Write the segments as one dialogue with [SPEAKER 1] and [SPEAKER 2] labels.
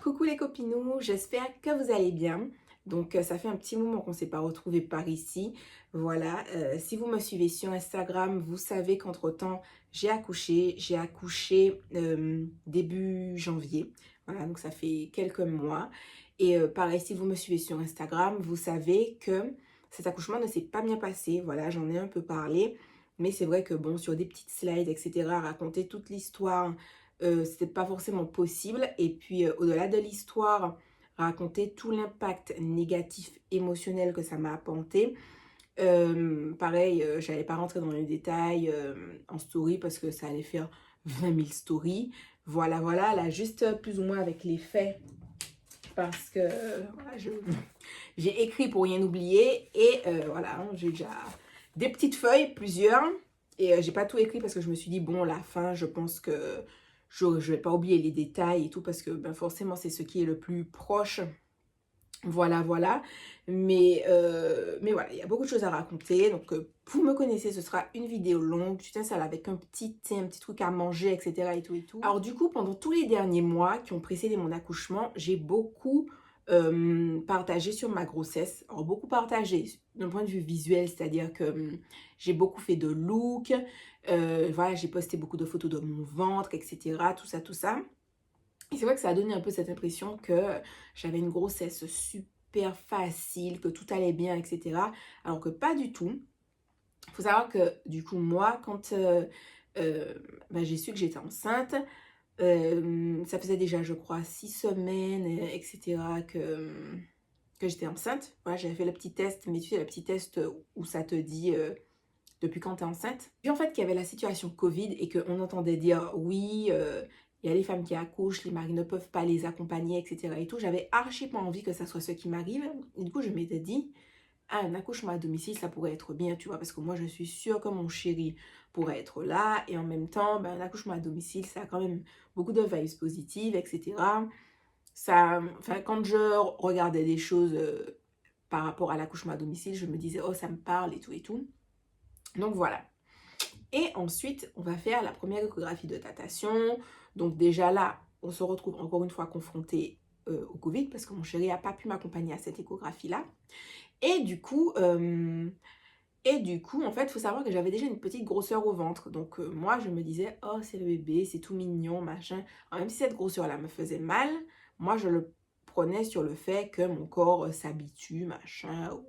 [SPEAKER 1] Coucou les copinous, j'espère que vous allez bien. Donc ça fait un petit moment qu'on ne s'est pas retrouvés par ici. Voilà, si vous me suivez sur Instagram, vous savez qu'entre-temps, j'ai accouché. J'ai accouché début janvier. Voilà, donc ça fait quelques mois. Et pareil, si vous me suivez sur Instagram, vous savez que cet accouchement ne s'est pas bien passé. Voilà, j'en ai un peu parlé. Mais c'est vrai que bon, sur des petites slides, etc., raconter toute l'histoire c'était pas forcément possible. Et puis au-delà de l'histoire, raconter tout l'impact négatif émotionnel que ça m'a apporté. Pareil, j'allais pas rentrer dans les détails en story parce que ça allait faire 20 000 stories. Voilà, voilà, là juste plus ou moins avec les faits parce que voilà, j'ai écrit pour rien oublier et voilà, hein, j'ai déjà des petites feuilles, plusieurs. Et j'ai pas tout écrit parce que je me suis dit, bon, la fin, je pense que je vais pas oublier les détails et tout parce que ben, forcément, c'est ce qui est le plus proche. Voilà, voilà. Mais voilà, il y a beaucoup de choses à raconter. Donc, vous me connaissez, ce sera une vidéo longue. Tu t'installes avec un petit thé, un petit truc à manger, etc. et tout et tout. Alors, du coup, pendant tous les derniers mois qui ont précédé mon accouchement, j'ai beaucoup partagé sur ma grossesse. Alors, beaucoup partagé d'un point de vue visuel, c'est-à-dire que j'ai beaucoup fait de look. Voilà, j'ai posté beaucoup de photos de mon ventre, etc. Tout ça, tout ça. Et c'est vrai que ça a donné un peu cette impression que j'avais une grossesse super facile, que tout allait bien, etc. Alors que pas du tout. Il faut savoir que du coup, moi, quand ben, j'ai su que j'étais enceinte, ça faisait déjà, je crois, 6 semaines, etc. que j'étais enceinte. Voilà, j'avais fait le petit test, mais tu sais, le petit test où ça te dit depuis quand tu es enceinte. Puis en fait, qu'il y avait la situation Covid et qu'on entendait dire oui, il y a les femmes qui accouchent, les maris ne peuvent pas les accompagner, etc. et tout. J'avais archi pas envie que ça soit ce qui m'arrive. Et du coup, je m'étais dit, ah, un accouchement à domicile, ça pourrait être bien, tu vois, parce que moi, je suis sûre que mon chéri pourrait être là. Et en même temps, ben, un accouchement à domicile, ça a quand même beaucoup de vibes positives, etc. Ça, enfin, quand je regardais des choses par rapport à l'accouchement à domicile, je me disais, oh, ça me parle et tout et tout. Donc voilà. Et ensuite, on va faire la première échographie de datation. Donc déjà là, on se retrouve encore une fois confronté au Covid parce que mon chéri n'a pas pu m'accompagner à cette échographie-là. Et du coup, en fait, il faut savoir que j'avais déjà une petite grosseur au ventre. Donc moi, je me disais, oh, c'est le bébé, c'est tout mignon, machin. Alors, même si cette grosseur-là me faisait mal, moi, je le prenais sur le fait que mon corps s'habitue, machin, ou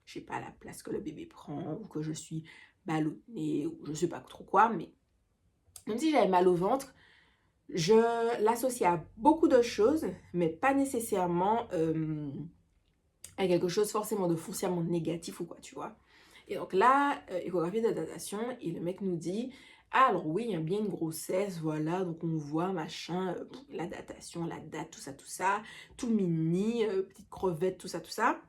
[SPEAKER 1] je sais pas, la place que le bébé prend, ou que je suis ballonnée, ou je sais pas trop quoi, mais même si j'avais mal au ventre, je l'associais à beaucoup de choses, mais pas nécessairement à quelque chose forcément de foncièrement négatif ou quoi, tu vois. Et donc là, échographie de datation, et le mec nous dit, ah, alors oui, il y a bien une grossesse, voilà, donc on voit, machin, la datation, la date, tout ça, tout mini, petite crevette, tout ça.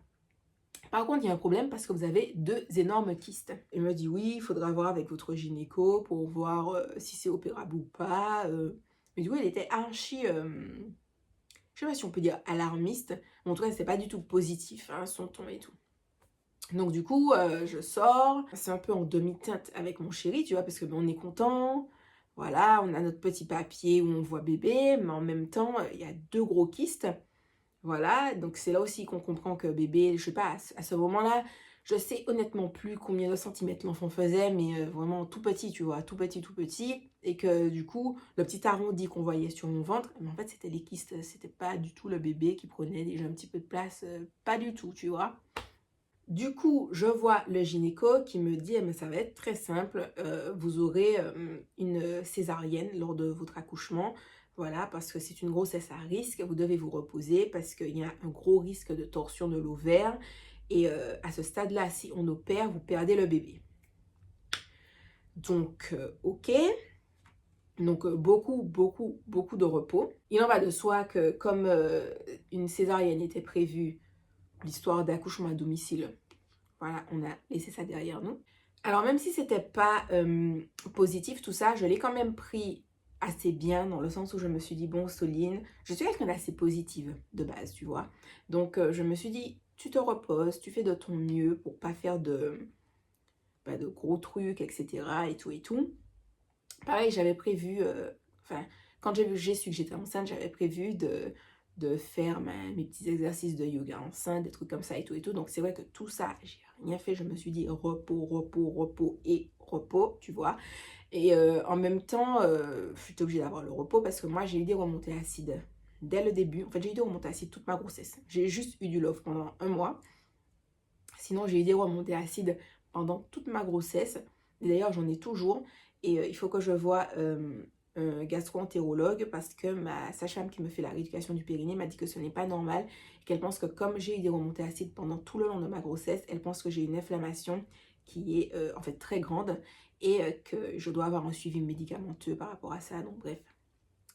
[SPEAKER 1] Par contre, il y a un problème parce que vous avez 2 énormes kystes. Il me dit oui, il faudra voir avec votre gynéco pour voir si c'est opérable ou pas. Mais du coup, il était archi, je sais pas si on peut dire alarmiste. Mais en tout cas, c'est pas du tout positif, hein, son ton et tout. Donc du coup, je sors. C'est un peu en demi-teinte avec mon chéri, tu vois, parce que ben, on est content. Voilà, on a notre petit papier où on voit bébé, mais en même temps, il y a 2 gros kystes. Voilà, donc c'est là aussi qu'on comprend que bébé, je sais pas, à ce moment-là, je sais honnêtement plus combien de centimètres l'enfant faisait, mais vraiment tout petit, tu vois, tout petit, tout petit. Et que du coup, le petit arrondi qu'on voyait sur mon ventre, mais en fait, c'était les kystes, c'était pas du tout le bébé qui prenait déjà un petit peu de place, pas du tout, tu vois. Du coup, je vois le gynéco qui me dit, mais ça va être très simple, vous aurez une césarienne lors de votre accouchement, voilà, parce que c'est une grossesse à risque, vous devez vous reposer parce qu'il y a un gros risque de torsion de l'ovaire et à ce stade-là, si on opère, vous perdez le bébé. Donc, ok, donc beaucoup de repos. Il en va de soi que comme une césarienne était prévue, l'histoire d'accouchement à domicile, voilà, on a laissé ça derrière nous. Alors même si c'était pas positif tout ça, je l'ai quand même pris assez bien dans le sens où je me suis dit, bon Soline, je suis quelqu'un d'assez positive de base, tu vois. Donc je me suis dit, tu te reposes, tu fais de ton mieux pour pas faire de gros trucs, etc. et tout et tout. Pareil, j'avais prévu, enfin, quand j'ai su que j'étais enceinte, j'avais prévu de faire mes petits exercices de yoga enceinte, des trucs comme ça et tout et tout. Donc c'est vrai que tout ça, j'ai rien fait. Je me suis dit repos, repos, repos et repos, tu vois. Et en même temps, j'étais obligée d'avoir le repos parce que moi, j'ai eu des remontées acides dès le début. En fait, j'ai eu des remontées acides toute ma grossesse. J'ai juste eu du love pendant 1 mois. Sinon, j'ai eu des remontées acides pendant toute ma grossesse. Et d'ailleurs, j'en ai toujours. Et il faut que je voie un gastro-entérologue parce que ma sage-femme qui me fait la rééducation du périnée m'a dit que ce n'est pas normal. Qu'elle pense que comme j'ai eu des remontées acides pendant tout le long de ma grossesse, elle pense que j'ai une inflammation qui est en fait très grande et que je dois avoir un suivi médicamenteux par rapport à ça. Donc bref,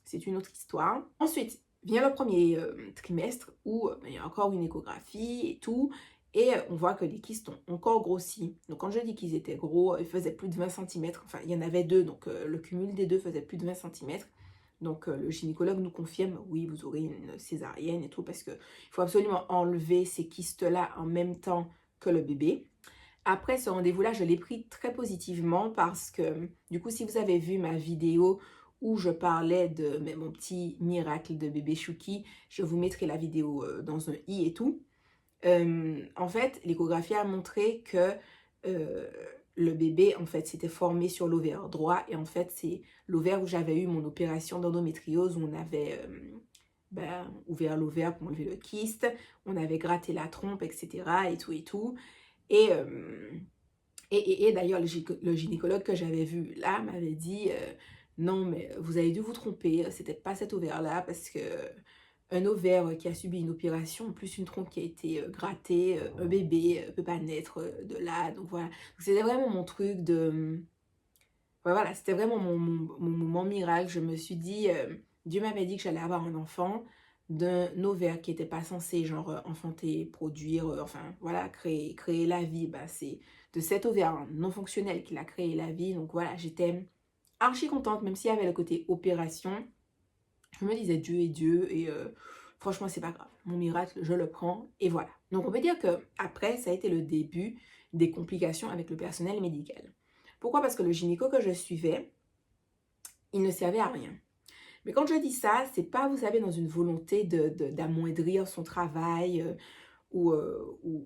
[SPEAKER 1] c'est une autre histoire. Ensuite, vient le premier trimestre où il y a encore une échographie et tout. Et on voit que les kystes ont encore grossi. Donc quand je dis qu'ils étaient gros, ils faisaient plus de 20 cm. Enfin, il y en avait deux, donc le cumul des deux faisait plus de 20 cm. Donc le gynécologue nous confirme, oui, vous aurez une césarienne et tout, parce qu'il faut absolument enlever ces kystes-là en même temps que le bébé. Après ce rendez-vous-là, je l'ai pris très positivement parce que, du coup, si vous avez vu ma vidéo où je parlais de mon petit miracle de bébé Chouki, je vous mettrai la vidéo dans un i et tout. En fait, l'échographie a montré que le bébé, en fait, s'était formé sur l'ovaire droit. Et en fait, c'est l'ovaire où j'avais eu mon opération d'endométriose, où on avait ouvert l'ovaire pour enlever le kyste, on avait gratté la trompe, etc. et tout et tout. Et d'ailleurs, le gynécologue que j'avais vu là m'avait dit non, mais vous avez dû vous tromper, c'était pas cet ovaire-là, parce que un ovaire qui a subi une opération, plus une trompe qui a été grattée, un bébé ne peut pas naître de là. Donc voilà, c'était vraiment mon truc de... Voilà, c'était vraiment mon moment miracle. Je me suis dit, Dieu m'avait dit que j'allais avoir un enfant d'un ovaire qui n'était pas censé, genre, enfanter, produire, enfin, voilà, créer la vie. Bah, c'est de cet ovaire non fonctionnel qu'il a créé la vie. Donc voilà, j'étais archi contente, même s'il y avait le côté opération. Je me disais Dieu est Dieu et franchement, c'est pas grave. Mon miracle, je le prends et voilà. Donc on peut dire que après, ça a été le début des complications avec le personnel médical. Pourquoi? Parce que le gynéco que je suivais, il ne servait à rien. Mais quand je dis ça, c'est pas, vous savez, dans une volonté d'amoindrir son travail ou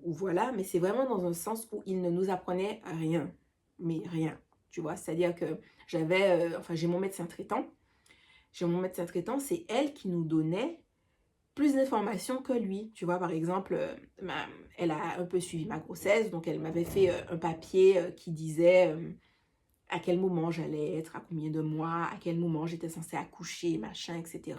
[SPEAKER 1] voilà, mais c'est vraiment dans un sens où il ne nous apprenait rien. Mais rien, tu vois. C'est-à-dire que j'ai mon médecin traitant. C'est elle qui nous donnait plus d'informations que lui. Tu vois, par exemple, elle a un peu suivi ma grossesse, donc elle m'avait fait un papier qui disait à quel moment j'allais être, à combien de mois, à quel moment j'étais censée accoucher, machin, etc.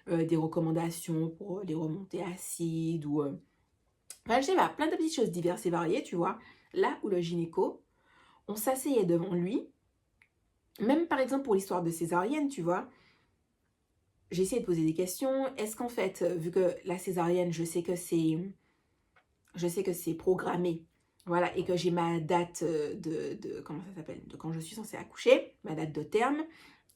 [SPEAKER 1] Des recommandations pour les remontées acides ou... Enfin, je sais pas, plein de petites choses diverses et variées, tu vois. Là où le gynéco, on s'asseyait devant lui, même par exemple pour l'histoire de césarienne, tu vois, j'ai essayé de poser des questions. Est-ce qu'en fait, vu que la césarienne, je sais que c'est programmé, voilà, et que j'ai ma date comment ça s'appelle, de quand je suis censée accoucher, ma date de terme,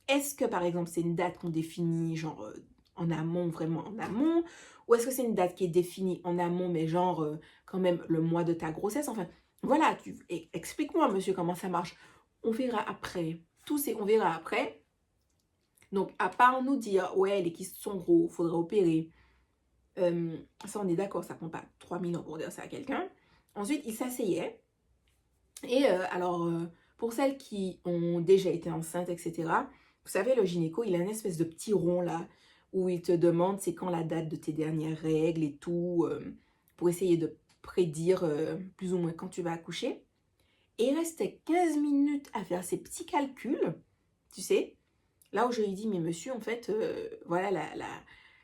[SPEAKER 1] est-ce que par exemple c'est une date qu'on définit genre en amont, vraiment en amont, ou est-ce que c'est une date qui est définie en amont, mais genre quand même le mois de ta grossesse, enfin, voilà, explique-moi monsieur comment ça marche. On verra après, on verra après. Donc, à part nous dire, ouais, les kystes sont gros, faudrait opérer. Ça, on est d'accord, ça prend pas 3000 ans pour dire ça à quelqu'un. Ensuite, il s'asseyait. Et pour celles qui ont déjà été enceintes, etc., vous savez, le gynéco, il a une espèce de petit rond là, où il te demande c'est quand la date de tes dernières règles et tout, pour essayer de prédire plus ou moins quand tu vas accoucher. Et il restait 15 minutes à faire ces petits calculs, tu sais. Là où je lui dis, mais monsieur, en fait, voilà,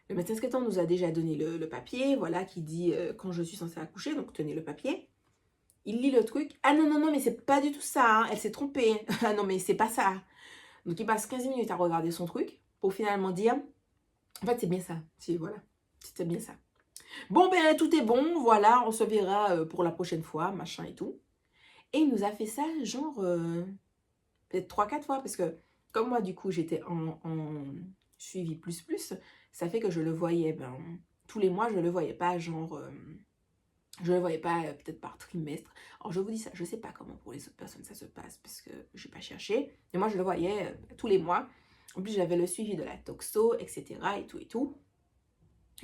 [SPEAKER 1] le médecin traitant nous a déjà donné le papier, voilà, qui dit quand je suis censée accoucher, donc tenez le papier. Il lit le truc. Ah non, non, non, mais c'est pas du tout ça, hein, elle s'est trompée. Ah non, mais c'est pas ça. Donc il passe 15 minutes à regarder son truc pour finalement dire, en fait, c'est bien ça. Voilà, c'était bien ça. Bon, ben, tout est bon, voilà, on se verra pour la prochaine fois, machin et tout. Et il nous a fait ça, genre, peut-être 3-4 fois, parce que comme moi, du coup, j'étais en suivi plus, ça fait que je le voyais, tous les mois, je le voyais pas, genre, je le voyais pas peut-être par trimestre. Alors, je vous dis ça, je sais pas comment pour les autres personnes ça se passe, parce que je n'ai pas cherché, mais moi, je le voyais tous les mois. En plus, j'avais le suivi de la toxo, etc., et tout, et tout.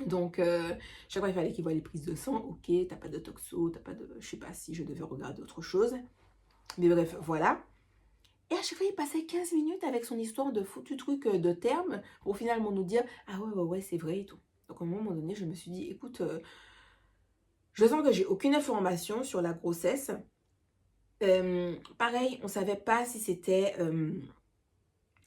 [SPEAKER 1] Donc, chaque fois, il fallait qu'il voie les prises de sang. Ok, t'as pas de toxo, t'as pas de... Je sais pas si je devais regarder autre chose. Mais bref, voilà. Et à chaque fois, il passait 15 minutes avec son histoire de foutu truc de termes pour finalement nous dire « Ah ouais, ouais, ouais, c'est vrai et tout. » Donc, à un moment donné, je me suis dit « Écoute, je sens que j'ai aucune information sur la grossesse. » Pareil, on savait pas si c'était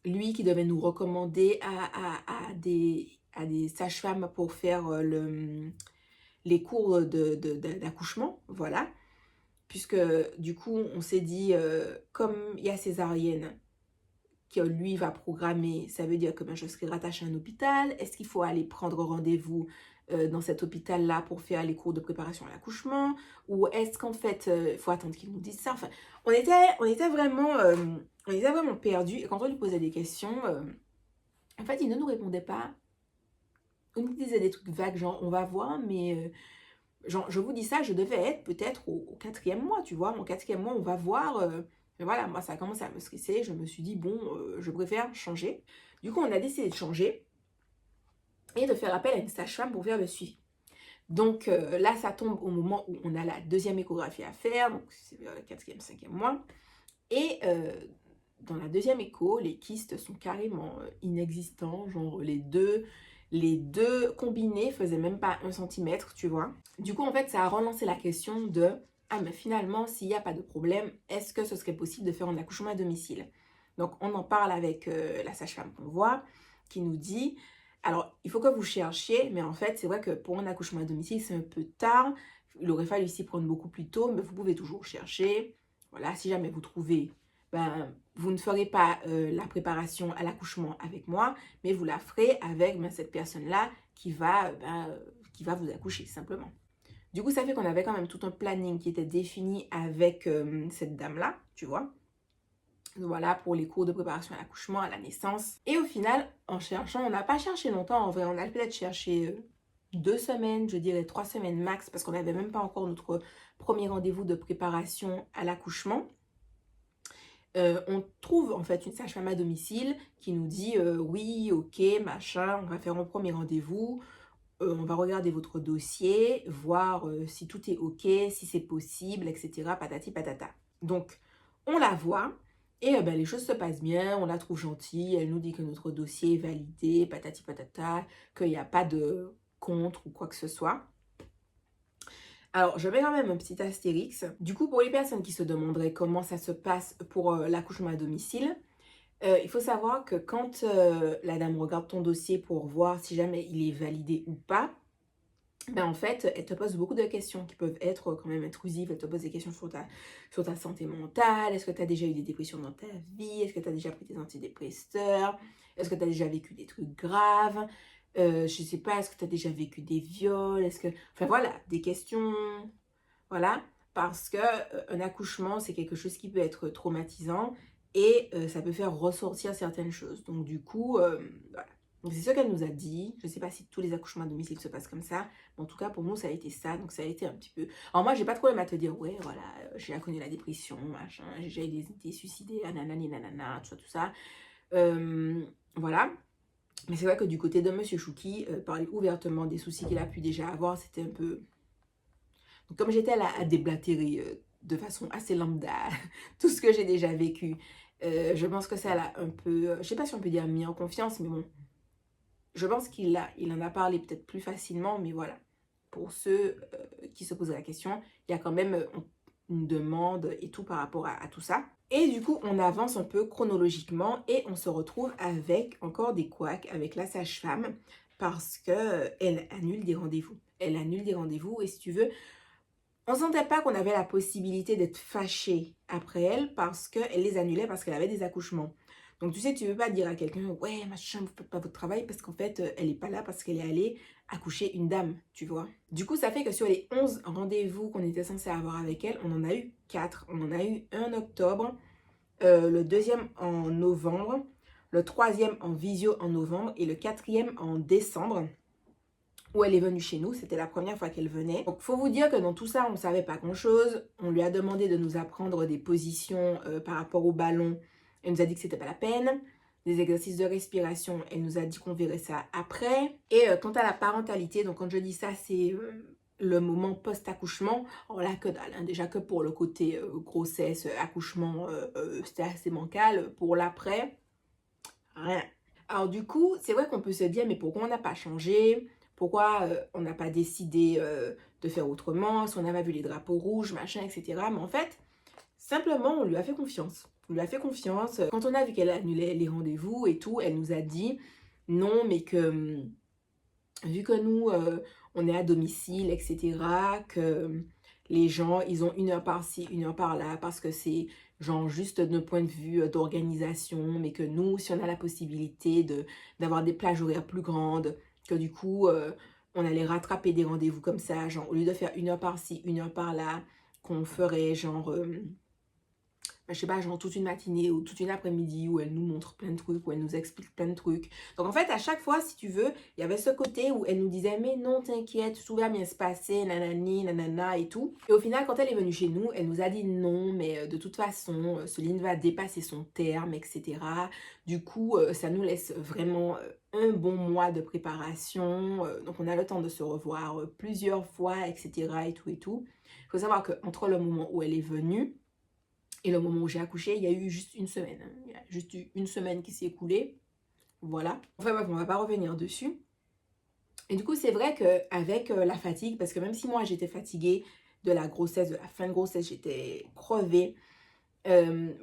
[SPEAKER 1] lui qui devait nous recommander à des sages-femmes pour faire les cours d'accouchement, voilà. Puisque du coup, on s'est dit, comme il y a césarienne, que lui va programmer, ça veut dire que ben, je serai rattachée à un hôpital. Est-ce qu'il faut aller prendre rendez-vous dans cet hôpital-là pour faire les cours de préparation à l'accouchement? Ou est-ce qu'en fait, il faut attendre qu'il nous dise ça? Enfin, on était vraiment perdus. Et quand on lui posait des questions, en fait, il ne nous répondait pas. On nous disait des trucs vagues, genre, on va voir, mais... genre, je vous dis ça, je devais être peut-être au 4e mois, tu vois. Mon 4e mois, on va voir. Mais voilà, moi, ça a commencé à me stresser. Je me suis dit, bon, je préfère changer. Du coup, on a décidé de changer et de faire appel à une sage-femme pour faire le suivi. Donc là, ça tombe au moment où on a la 2e échographie à faire. Donc, c'est le 4e, 5e mois. Et dans la 2e écho, les kystes sont carrément inexistants. Genre, les deux combinés faisaient même pas 1 centimètre, tu vois. Du coup, en fait, ça a relancé la question de « Ah, mais finalement, s'il n'y a pas de problème, est-ce que ce serait possible de faire un accouchement à domicile ?» Donc, on en parle avec la sage-femme qu'on voit, qui nous dit « Alors, il faut que vous cherchiez, mais en fait, c'est vrai que pour un accouchement à domicile, c'est un peu tard. Il aurait fallu s'y prendre beaucoup plus tôt, mais vous pouvez toujours chercher. Voilà, si jamais vous trouvez... Ben, vous ne ferez pas la préparation à l'accouchement avec moi, mais vous la ferez avec cette personne-là qui va vous accoucher, simplement. » Du coup, ça fait qu'on avait quand même tout un planning qui était défini avec cette dame-là, tu vois. Voilà, pour les cours de préparation à l'accouchement, à la naissance. Et au final, en cherchant, on n'a pas cherché longtemps, en vrai, on a peut-être cherché 2 semaines, je dirais 3 semaines max, parce qu'on n'avait même pas encore notre premier rendez-vous de préparation à l'accouchement. On trouve en fait une sage-femme à domicile qui nous dit oui, ok, machin, on va faire un premier rendez-vous, on va regarder votre dossier, voir si tout est ok, si c'est possible, etc. Patati patata. Donc, on la voit et ben, les choses se passent bien, on la trouve gentille, elle nous dit que notre dossier est validé, patati patata, qu'il n'y a pas de contre ou quoi que ce soit. Alors, je mets quand même un petit astérix. Du coup, pour les personnes qui se demanderaient comment ça se passe pour l'accouchement à domicile, il faut savoir que quand la dame regarde ton dossier pour voir si jamais il est validé ou pas, ben en fait, elle te pose beaucoup de questions qui peuvent être quand même intrusives. Elle te pose des questions sur ta santé mentale. Est-ce que tu as déjà eu des dépressions dans ta vie? Est-ce que tu as déjà pris des antidépresseurs? Est-ce que tu as déjà vécu des trucs graves? Je sais pas, est-ce que tu as déjà vécu des viols? Est-ce que... Enfin voilà, des questions... Voilà, parce que un accouchement, c'est quelque chose qui peut être traumatisant et ça peut faire ressortir certaines choses. Donc du coup, voilà. Donc c'est ce qu'elle nous a dit. Je ne sais pas si tous les accouchements à domicile se passent comme ça. Mais en tout cas, pour nous, ça a été ça. Donc ça a été un petit peu... Alors moi, j'ai pas trop aimé à te dire, ouais, voilà, j'ai connu la dépression, machin, j'ai déjà eu des idées suicidées, nanani, nanana, tout ça. Voilà. Mais c'est vrai que du côté de Monsieur Chouki, parler ouvertement des soucis qu'il a pu déjà avoir, c'était un peu... Donc, comme j'étais là à déblatérer de façon assez lambda tout ce que j'ai déjà vécu, je pense que ça l'a un peu, je ne sais pas si on peut dire mis en confiance, mais bon, je pense il en a parlé peut-être plus facilement, mais voilà. Pour ceux qui se posent la question, il y a quand même une demande et tout par rapport à tout ça. Et du coup, on avance un peu chronologiquement et on se retrouve avec encore des couacs avec la sage-femme parce qu'elle annule des rendez-vous. Elle annule des rendez-vous et si tu veux, on sentait pas qu'on avait la possibilité d'être fâché après elle parce qu'elle les annulait parce qu'elle avait des accouchements. Donc tu sais, tu veux pas dire à quelqu'un « Ouais, machin, vous faites pas votre travail » parce qu'en fait, elle est pas là parce qu'elle est allée accoucher une dame, tu vois. Du coup, ça fait que sur les 11 rendez-vous qu'on était censé avoir avec elle, on en a eu 4. On en a eu un en octobre, le 2e en novembre, le 3e en visio en novembre et le 4e en décembre où elle est venue chez nous, c'était la première fois qu'elle venait. Donc, faut vous dire que dans tout ça, on ne savait pas grand-chose. On lui a demandé de nous apprendre des positions par rapport au ballon. Elle nous a dit que c'était pas la peine. des exercices de respiration. Elle nous a dit qu'on verrait ça après. Et quant à la parentalité, donc quand je dis ça, c'est le moment post-accouchement. Alors là, que dalle, hein. Déjà que pour le côté grossesse, accouchement, c'était assez bancal. Pour l'après, rien. Alors du coup, c'est vrai qu'on peut se dire, mais pourquoi on n'a pas changé? Pourquoi on n'a pas décidé de faire autrement? Si on n'a pas vu les drapeaux rouges, machin, etc. Mais en fait, simplement, on lui a fait confiance. On lui a fait confiance. Quand on a vu qu'elle annulait les rendez-vous et tout, elle nous a dit non, mais que vu que nous, on est à domicile, etc., que les gens, ils ont 1 heure par-ci, 1 heure par-là, parce que c'est genre juste notre point de vue d'organisation, mais que nous, si on a la possibilité d'avoir des plages horaires plus grandes, que du coup, on allait rattraper des rendez-vous comme ça, genre au lieu de faire 1 heure par-ci, 1 heure par-là, qu'on ferait genre je sais pas, genre toute une matinée ou toute une après-midi où elle nous montre plein de trucs, où elle nous explique plein de trucs. Donc en fait, à chaque fois, si tu veux, il y avait ce côté où elle nous disait, mais non, t'inquiète, tout va bien se passer, nanani, nanana et tout. Et au final, quand elle est venue chez nous, elle nous a dit non, mais de toute façon, Soline va dépasser son terme, etc. Du coup, ça nous laisse vraiment un bon mois de préparation. Donc on a le temps de se revoir plusieurs fois, etc. et tout et tout. Il faut savoir qu'entre le moment où elle est venue, et le moment où j'ai accouché, il y a eu juste 1 semaine. Hein. Il y a juste eu 1 semaine qui s'est écoulée. Voilà. Enfin bref, on va pas revenir dessus. Et du coup, c'est vrai qu'avec la fatigue, parce que même si moi j'étais fatiguée de la grossesse, de la fin de grossesse, j'étais crevée.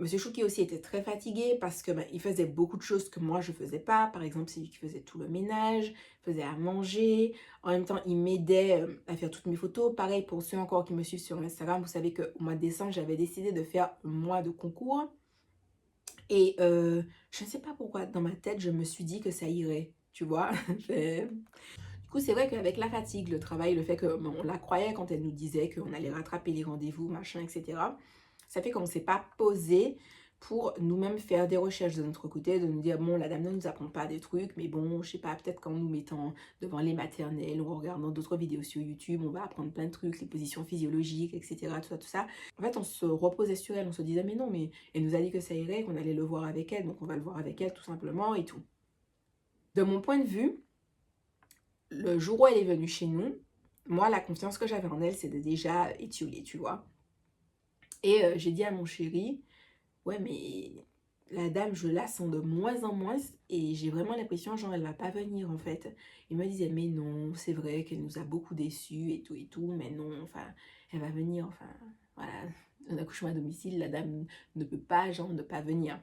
[SPEAKER 1] Monsieur Chouki aussi était très fatigué parce que il faisait beaucoup de choses que moi je faisais pas. Par exemple, c'est lui qui faisait tout le ménage, faisait à manger. En même temps, il m'aidait à faire toutes mes photos. Pareil pour ceux encore qui me suivent sur Instagram, vous savez qu'au mois de décembre, j'avais décidé de faire un mois de concours. Et je ne sais pas pourquoi, dans ma tête, je me suis dit que ça irait, tu vois. Du coup, c'est vrai qu'avec la fatigue, le travail, le fait qu'on la croyait quand elle nous disait qu'on allait rattraper les rendez-vous, machin, etc., ça fait qu'on ne s'est pas posé pour nous-mêmes faire des recherches de notre côté, de nous dire, bon, la dame ne nous apprend pas des trucs, mais bon, je sais pas, peut-être qu'en nous mettant devant les maternelles ou en regardant d'autres vidéos sur YouTube, on va apprendre plein de trucs, les positions physiologiques, etc., tout ça, tout ça. En fait, on se reposait sur elle, on se disait, mais non, mais elle nous a dit que ça irait, qu'on allait le voir avec elle, donc on va le voir avec elle tout simplement et tout. De mon point de vue, le jour où elle est venue chez nous, moi, la confiance que j'avais en elle, c'était déjà étiolée, tu vois. Et j'ai dit à mon chéri, ouais, mais la dame, je la sens de moins en moins et j'ai vraiment l'impression, genre, elle va pas venir, en fait. Il me disait, mais non, c'est vrai qu'elle nous a beaucoup déçus et tout, mais non, enfin, elle va venir, enfin, voilà. Un accouchement à domicile, la dame ne peut pas, genre, ne pas venir.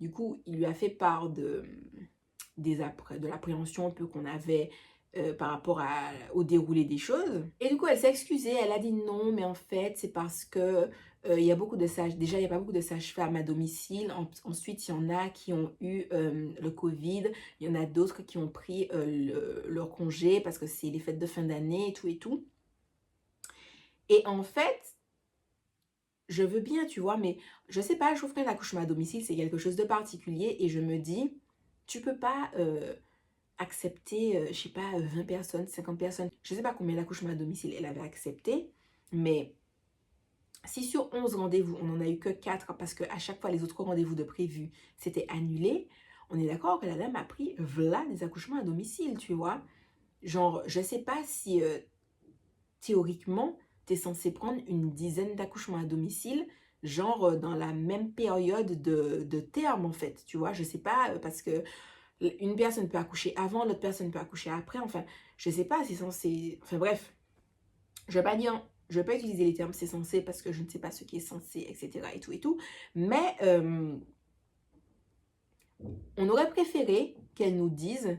[SPEAKER 1] Du coup, il lui a fait part de l'appréhension un peu qu'on avait par rapport au déroulé des choses. Et du coup, elle s'est excusée, elle a dit non, mais en fait, c'est parce que il y a beaucoup de sages, déjà, il n'y a pas beaucoup de sages-femmes à domicile. Ensuite, il y en a qui ont eu le Covid, il y en a d'autres qui ont pris leur congé parce que c'est les fêtes de fin d'année et tout et tout. Et en fait, je veux bien, tu vois, mais je sais pas, je trouve qu'un accouchement à domicile, c'est quelque chose de particulier et je me dis, tu peux pas accepter, je sais pas, 20 personnes, 50 personnes. Je sais pas combien d'accouchements à domicile elle avait accepté, mais si sur 11 rendez-vous, on n'en a eu que 4 parce qu'à chaque fois, les autres rendez-vous de prévu, c'était annulé, on est d'accord que la dame a pris voilà des accouchements à domicile, tu vois. Genre, je sais pas si théoriquement, tu es censé prendre une dizaine d'accouchements à domicile, genre dans la même période de terme, en fait, tu vois. Je sais pas, parce que une personne peut accoucher avant, l'autre personne peut accoucher après. Enfin, je sais pas, c'est censé... Enfin bref, je vais pas dire... Je vais pas utiliser les termes c'est censé parce que je ne sais pas ce qui est censé, etc. et tout et tout. Mais on aurait préféré qu'elle nous dise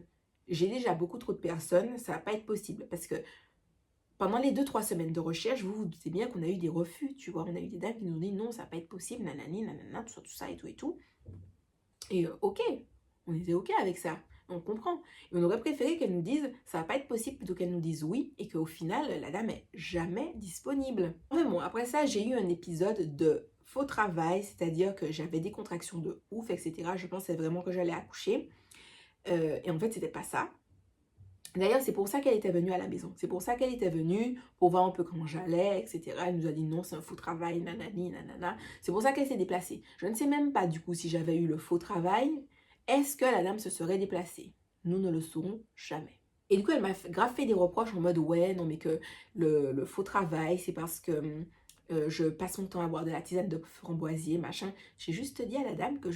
[SPEAKER 1] j'ai déjà beaucoup trop de personnes, ça va pas être possible. Parce que pendant les 2-3 semaines de recherche, vous vous doutez bien qu'on a eu des refus, tu vois. On a eu des dames qui nous ont dit non, ça va pas être possible, nanani, nanana, tout ça et tout et tout. Et ok, on était ok avec ça, on comprend. Et on aurait préféré qu'elle nous dise ça va pas être possible plutôt qu'elle nous dise oui et qu'au final la dame est jamais disponible. Enfin bon, après ça j'ai eu un épisode de faux travail, c'est-à-dire que j'avais des contractions de ouf, etc. Je pensais vraiment que j'allais accoucher. Et en fait c'était pas ça. D'ailleurs, c'est pour ça qu'elle était venue à la maison. C'est pour ça qu'elle était venue, pour voir un peu comment j'allais, etc. Elle nous a dit non, c'est un faux travail, nanani, nanana. C'est pour ça qu'elle s'est déplacée. Je ne sais même pas du coup si j'avais eu le faux travail. Est-ce que la dame se serait déplacée? Nous ne le saurons jamais. Et du coup, elle m'a grave fait des reproches en mode, ouais, non, mais que le faux travail, c'est parce que je passe mon temps à boire de la tisane de framboisier, machin. J'ai juste dit à la dame que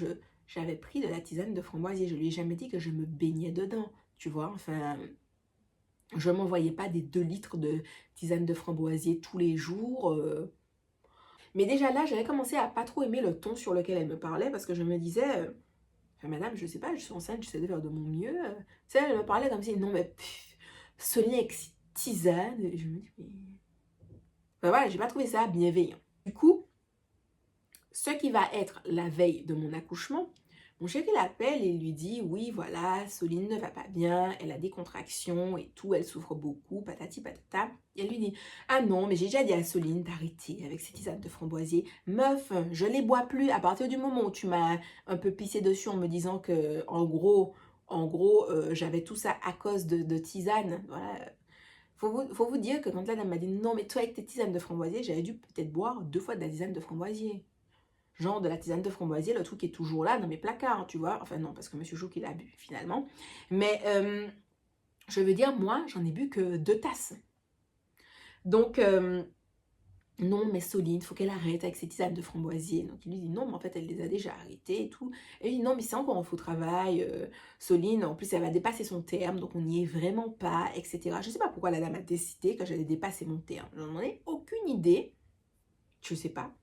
[SPEAKER 1] j'avais pris de la tisane de framboisier. Je lui ai jamais dit que je me baignais dedans, tu vois. Enfin, je ne m'envoyais pas des 2 litres de tisane de framboisier tous les jours. Mais déjà là, j'avais commencé à pas trop aimer le ton sur lequel elle me parlait parce que je me disais, enfin, madame, je sais pas, je suis enceinte, j'essaie de faire de mon mieux. Tu sais, elle me parlait comme si, non, mais ce lien avec cette tisane. Et je me dis, mais. Enfin, voilà, j'ai pas trouvé ça bienveillant. Du coup, ce qui va être la veille de mon accouchement, mon chéri l'appelle et lui dit, oui, voilà, Soline ne va pas bien, elle a des contractions et tout, elle souffre beaucoup, patati patata. Et elle lui dit, ah non, mais j'ai déjà dit à Soline d'arrêter avec ces tisanes de framboisier. Meuf, je les bois plus à partir du moment où tu m'as un peu pissé dessus en me disant que, en gros, j'avais tout ça à cause de tisane. Voilà. Faut vous dire que quand la dame m'a dit, non, mais toi avec tes tisanes de framboisier, j'avais dû peut-être boire 2 fois de la tisane de framboisier. Genre de la tisane de framboisier, le truc est toujours là dans mes placards, tu vois. Enfin non, parce que Monsieur Chouk, il a bu finalement. Mais je veux dire, moi, j'en ai bu que 2 tasses. Donc, non, mais Soline, faut qu'elle arrête avec ses tisanes de framboisier. Donc, il lui dit, non, mais en fait, elle les a déjà arrêtées et tout. Et il dit, non, mais c'est encore un faux travail. Soline, en plus, elle va dépasser son terme, donc on n'y est vraiment pas, etc. Je sais pas pourquoi la dame a décidé que j'allais dépasser mon terme. Je n'en ai aucune idée. Je sais pas.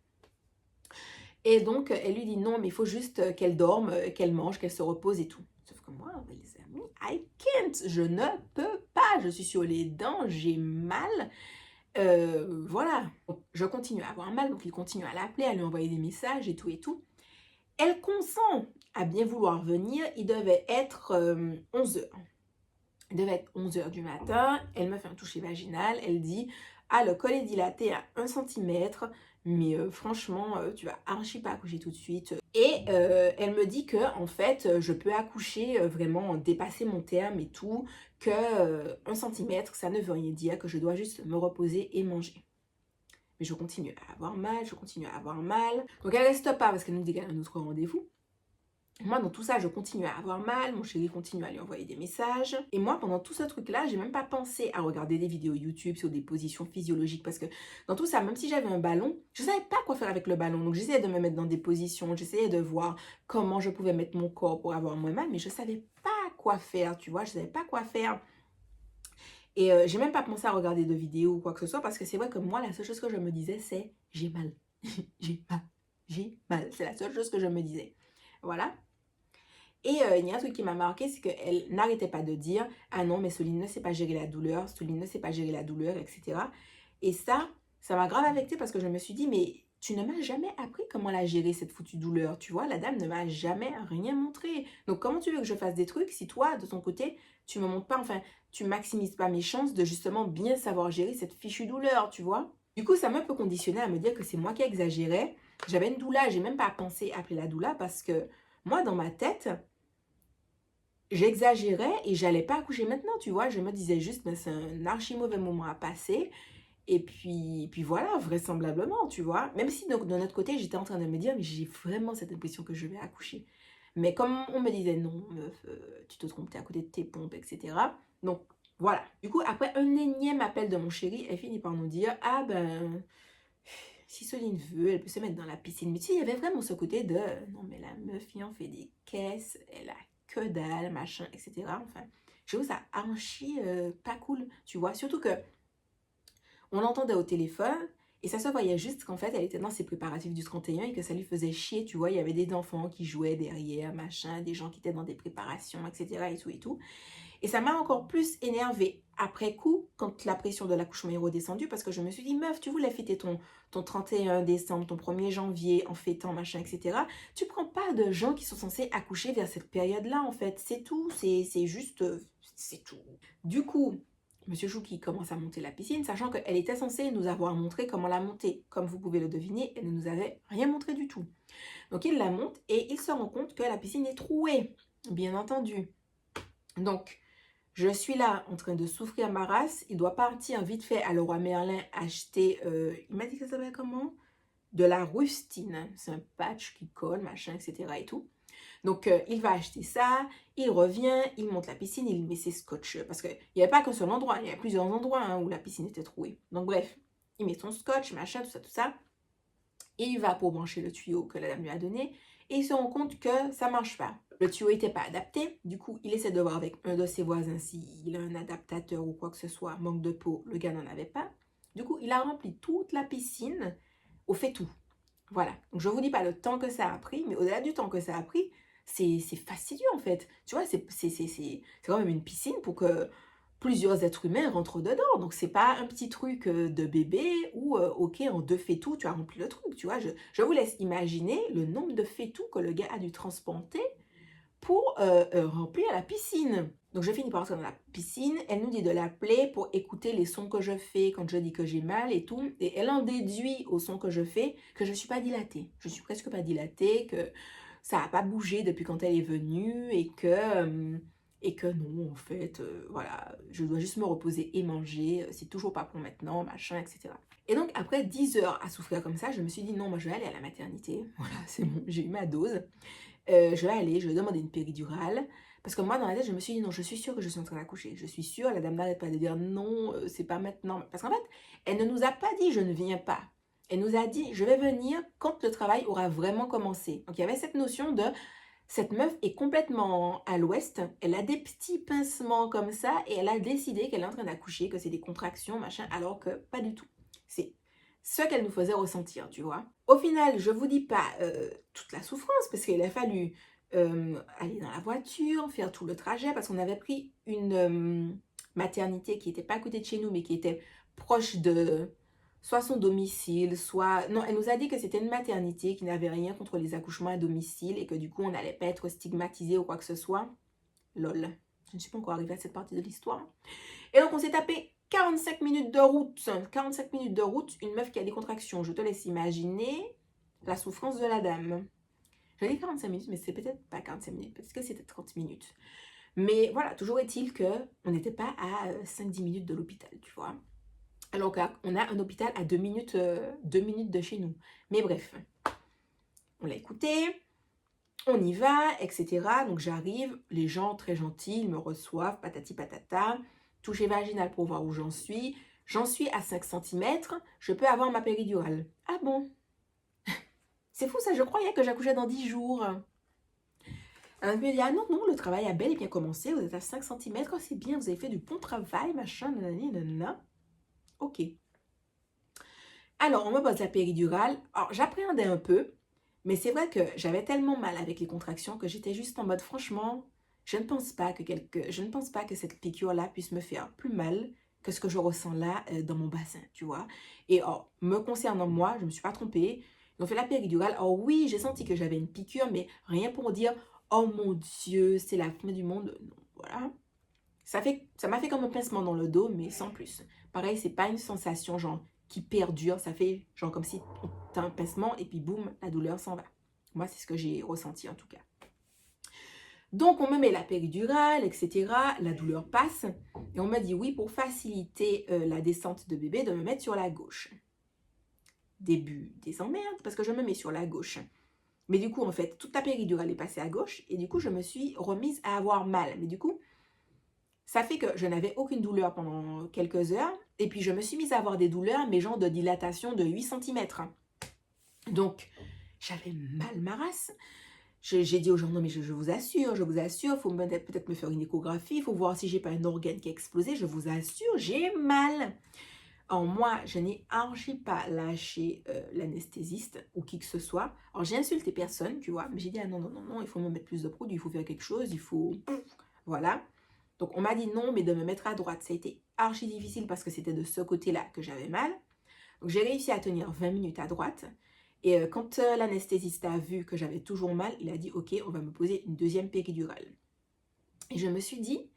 [SPEAKER 1] Et donc, elle lui dit non, mais il faut juste qu'elle dorme, qu'elle mange, qu'elle se repose et tout. Sauf que moi, les amis, I can't. Je ne peux pas. Je suis sur les dents, j'ai mal. Voilà. Je continue à avoir mal, donc il continue à l'appeler, à lui envoyer des messages et tout et tout. Elle consent à bien vouloir venir. Il devait être 11h. Il devait être 11h du matin. Elle me fait un toucher vaginal. Elle dit, ah, le col est dilaté à 1 cm. Mais franchement, tu vas archi pas accoucher tout de suite. Et elle me dit que en fait, je peux accoucher vraiment, dépasser mon terme et tout, que 1 cm, ça ne veut rien dire, que je dois juste me reposer et manger. Mais je continue à avoir mal, je continue à avoir mal. Donc elle reste pas parce qu'elle nous dit qu'elle a un autre rendez-vous. Moi, dans tout ça, je continue à avoir mal, mon chéri continue à lui envoyer des messages. Et moi, pendant tout ce truc-là, j'ai même pas pensé à regarder des vidéos YouTube sur des positions physiologiques parce que dans tout ça, même si j'avais un ballon, je savais pas quoi faire avec le ballon. Donc, j'essayais de me mettre dans des positions, j'essayais de voir comment je pouvais mettre mon corps pour avoir moins mal, mais je savais pas quoi faire, tu vois, je savais pas quoi faire. Et j'ai même pas pensé à regarder de vidéos ou quoi que ce soit parce que c'est vrai que moi, la seule chose que je me disais, c'est j'ai mal, j'ai mal, j'ai mal. C'est la seule chose que je me disais. Voilà. Et il y a un truc qui m'a marqué, c'est qu'elle n'arrêtait pas de dire « Ah non, mais Soline ne sait pas gérer la douleur, Soline ne sait pas gérer la douleur, etc. » Et ça m'a grave affectée parce que je me suis dit « Mais tu ne m'as jamais appris comment la gérer, cette foutue douleur. Tu vois, la dame ne m'a jamais rien montré. Donc comment tu veux que je fasse des trucs si toi, de ton côté, tu me montres pas, enfin, tu maximises pas mes chances de justement bien savoir gérer cette fichue douleur, tu vois ?» Du coup, ça m'a un peu conditionnée à me dire que c'est moi qui exagérais. J'avais une doula, j'ai même pas pensé appeler la doula parce que moi, dans ma tête, j'exagérais et j'allais pas accoucher maintenant, tu vois. Je me disais juste, mais c'est un archi mauvais moment à passer. Et puis voilà, vraisemblablement, tu vois. Même si donc, de notre côté, j'étais en train de me dire, mais j'ai vraiment cette impression que je vais accoucher. Mais comme on me disait, non, meuf, tu te trompes, t'es à côté de tes pompes, etc. Donc voilà. Du coup, après un énième appel de mon chéri, elle finit par nous dire, ah ben, si Soline veut, elle peut se mettre dans la piscine. Mais tu sais, il y avait vraiment ce côté de, non mais la meuf, il en fait des caisses, elle a que dalle, machin, etc. Enfin, je trouve ça archi pas cool, tu vois. Surtout que on l'entendait au téléphone et ça se voyait juste qu'en fait, elle était dans ses préparatifs du 31 et que ça lui faisait chier, tu vois. Il y avait des enfants qui jouaient derrière, machin, des gens qui étaient dans des préparations, etc. et tout et tout. Et ça m'a encore plus énervée après coup, quand la pression de l'accouchement est redescendue, parce que je me suis dit, meuf, tu voulais fêter ton 31 décembre, ton 1er janvier, en fêtant, machin, etc. Tu prends pas de gens qui sont censés accoucher vers cette période-là, en fait. C'est tout, c'est juste, c'est tout. Du coup, Monsieur Chouki commence à monter la piscine, sachant qu'elle était censée nous avoir montré comment la monter. Comme vous pouvez le deviner, elle ne nous avait rien montré du tout. Donc il la monte et il se rend compte que la piscine est trouée, bien entendu. Donc, je suis là en train de souffrir ma race. Il doit partir vite fait à Leroy Merlin acheter, il m'a dit que ça s'appelle comment? De la rustine. C'est un patch qui colle, machin, etc. et tout. Donc, il va acheter ça, il revient, il monte la piscine, il met ses scotch. Parce qu'il n'y avait pas qu'un seul endroit, il y avait plusieurs endroits hein, où la piscine était trouée. Donc, bref, il met son scotch, machin, tout ça, tout ça. Et il va pour brancher le tuyau que la dame lui a donné. Et il se rend compte que ça ne marche pas. Le tuyau n'était pas adapté. Du coup, il essaie de voir avec un de ses voisins s'il a un adaptateur ou quoi que ce soit. Manque de peau, le gars n'en avait pas. Du coup, il a rempli toute la piscine au fait tout. Voilà. Donc, je ne vous dis pas le temps que ça a pris, mais au-delà du temps que ça a pris, c'est fastidieux en fait. Tu vois, c'est quand même une piscine pour que plusieurs êtres humains rentrent dedans. Donc, c'est pas un petit truc de bébé où, ok, en 2 tout, tu as rempli le truc. Tu vois, je vous laisse imaginer le nombre de tout que le gars a dû transplanter pour remplir la piscine. Donc, je finis par rentrer dans la piscine. Elle nous dit de l'appeler pour écouter les sons que je fais quand je dis que j'ai mal et tout. Et elle en déduit aux sons que je fais que je ne suis pas dilatée. Je suis presque pas dilatée, que ça n'a pas bougé depuis quand elle est venue et que non, en fait, voilà, je dois juste me reposer et manger. C'est toujours pas pour maintenant, machin, etc. Et donc, après 10 heures à souffrir comme ça, je me suis dit non, moi je vais aller à la maternité. Voilà, c'est bon, j'ai eu ma dose. Je vais aller, je vais demander une péridurale. Parce que moi, dans la tête, je me suis dit, non, je suis sûre que je suis en train d'accoucher. Je suis sûre, la dame n'arrête pas de dire, non, c'est pas maintenant. Parce qu'en fait, elle ne nous a pas dit, je ne viens pas. Elle nous a dit, je vais venir quand le travail aura vraiment commencé. Donc, il y avait cette notion de, cette meuf est complètement à l'ouest. Elle a des petits pincements comme ça et elle a décidé qu'elle est en train d'accoucher, que c'est des contractions, machin, alors que pas du tout. C'est ce qu'elle nous faisait ressentir, tu vois. Au final, je vous dis pas toute la souffrance, parce qu'il a fallu aller dans la voiture, faire tout le trajet, parce qu'on avait pris une maternité qui n'était pas à côté de chez nous, mais qui était proche de soit son domicile, soit... Non, elle nous a dit que c'était une maternité qui n'avait rien contre les accouchements à domicile et que du coup, on n'allait pas être stigmatisé ou quoi que ce soit. Lol. Je ne suis pas encore arrivée à cette partie de l'histoire. Et donc, on s'est tapé 45 minutes de route. 45 minutes de route, une meuf qui a des contractions. Je te laisse imaginer la souffrance de la dame. J'ai dit 45 minutes, mais c'est peut-être pas 45 minutes. Peut-être que c'était 30 minutes. Mais voilà, toujours est-il qu'on n'était pas à 5-10 minutes de l'hôpital, tu vois. Alors qu'on a un hôpital à 2 minutes de chez nous. Mais bref, on l'a écouté, on y va, etc. Donc j'arrive, les gens très gentils, ils me reçoivent, patati patata, toucher vaginal pour voir où j'en suis. J'en suis à 5 cm, je peux avoir ma péridurale. Ah bon? C'est fou ça, je croyais que j'accouchais dans 10 jours. Un peu dit, ah non, non, le travail a bel et bien commencé, vous êtes à 5 cm, c'est bien, vous avez fait du bon travail, machin, nanani, nanana. Ok. Alors, on me pose la péridurale. Alors, j'appréhendais un peu, mais c'est vrai que j'avais tellement mal avec les contractions que j'étais juste en mode, franchement, je ne pense pas que cette piqûre-là puisse me faire plus mal que ce que je ressens là dans mon bassin, tu vois. Et me concernant moi, je ne me suis pas trompée. Ils ont fait la péridurale. Alors oui, j'ai senti que j'avais une piqûre, mais rien pour dire, oh mon Dieu, c'est la fin du monde. Non, voilà. Ça m'a fait comme un pincement dans le dos, mais sans plus. Pareil, c'est pas une sensation genre qui perdure. Ça fait genre comme si t'as un pincement et puis boum, la douleur s'en va. Moi, c'est ce que j'ai ressenti en tout cas. Donc, on me met la péridurale, etc. La douleur passe. Et on m'a dit oui, pour faciliter la descente de bébé, de me mettre sur la gauche. Début des emmerdes, parce que je me mets sur la gauche. Mais du coup, en fait, toute la péridurale est passée à gauche. Et du coup, je me suis remise à avoir mal. Mais du coup, ça fait que je n'avais aucune douleur pendant quelques heures. Et puis, je me suis mise à avoir des douleurs, mais genre de dilatation de 8 cm. Donc, j'avais mal ma race. J'ai dit aux gens, non mais je vous assure, il faut peut-être me faire une échographie, il faut voir si j'ai pas un organe qui a explosé, je vous assure, j'ai mal. Alors moi, je n'ai archi pas lâché l'anesthésiste ou qui que ce soit. Alors j'ai insulté personne, tu vois, mais j'ai dit, ah non, non, non, non, il faut me mettre plus de produits, il faut faire quelque chose, il faut... Voilà. Donc on m'a dit non, mais de me mettre à droite, ça a été archi difficile parce que c'était de ce côté-là que j'avais mal. Donc j'ai réussi à tenir 20 minutes à droite. Et quand l'anesthésiste a vu que j'avais toujours mal, il a dit, ok, on va me poser une deuxième péridurale. Et je me suis dit,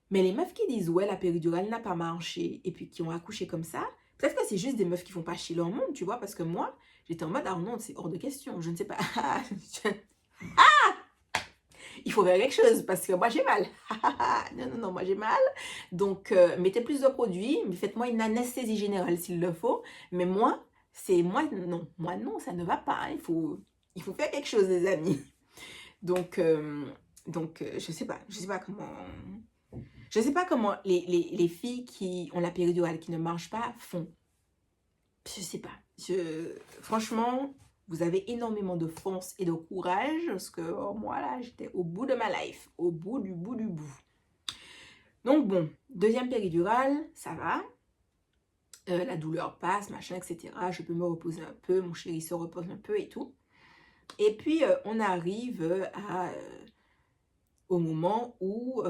[SPEAKER 1] mais les meufs qui disent, ouais, la péridurale n'a pas marché, et puis qui ont accouché comme ça, peut-être que c'est juste des meufs qui font pas chier leur monde, tu vois, parce que moi, j'étais en mode, ah non, c'est hors de question, je ne sais pas. Il faut faire quelque chose, parce que moi, j'ai mal. Non, non, non, moi, j'ai mal. Donc, mettez plus de produits, faites-moi une anesthésie générale s'il le faut, mais moi, moi non, ça ne va pas, hein. Il faut faire quelque chose, les amis. Donc, je sais pas comment les filles qui ont la péridurale qui ne marchent pas font. Je sais pas. Franchement, vous avez énormément de force et de courage parce que moi là, j'étais au bout de ma life, au bout du bout du bout. Donc bon, deuxième péridurale, ça va. La douleur passe, machin, etc. Je peux me reposer un peu, mon chéri se repose un peu et tout. Et puis, on arrive au moment où...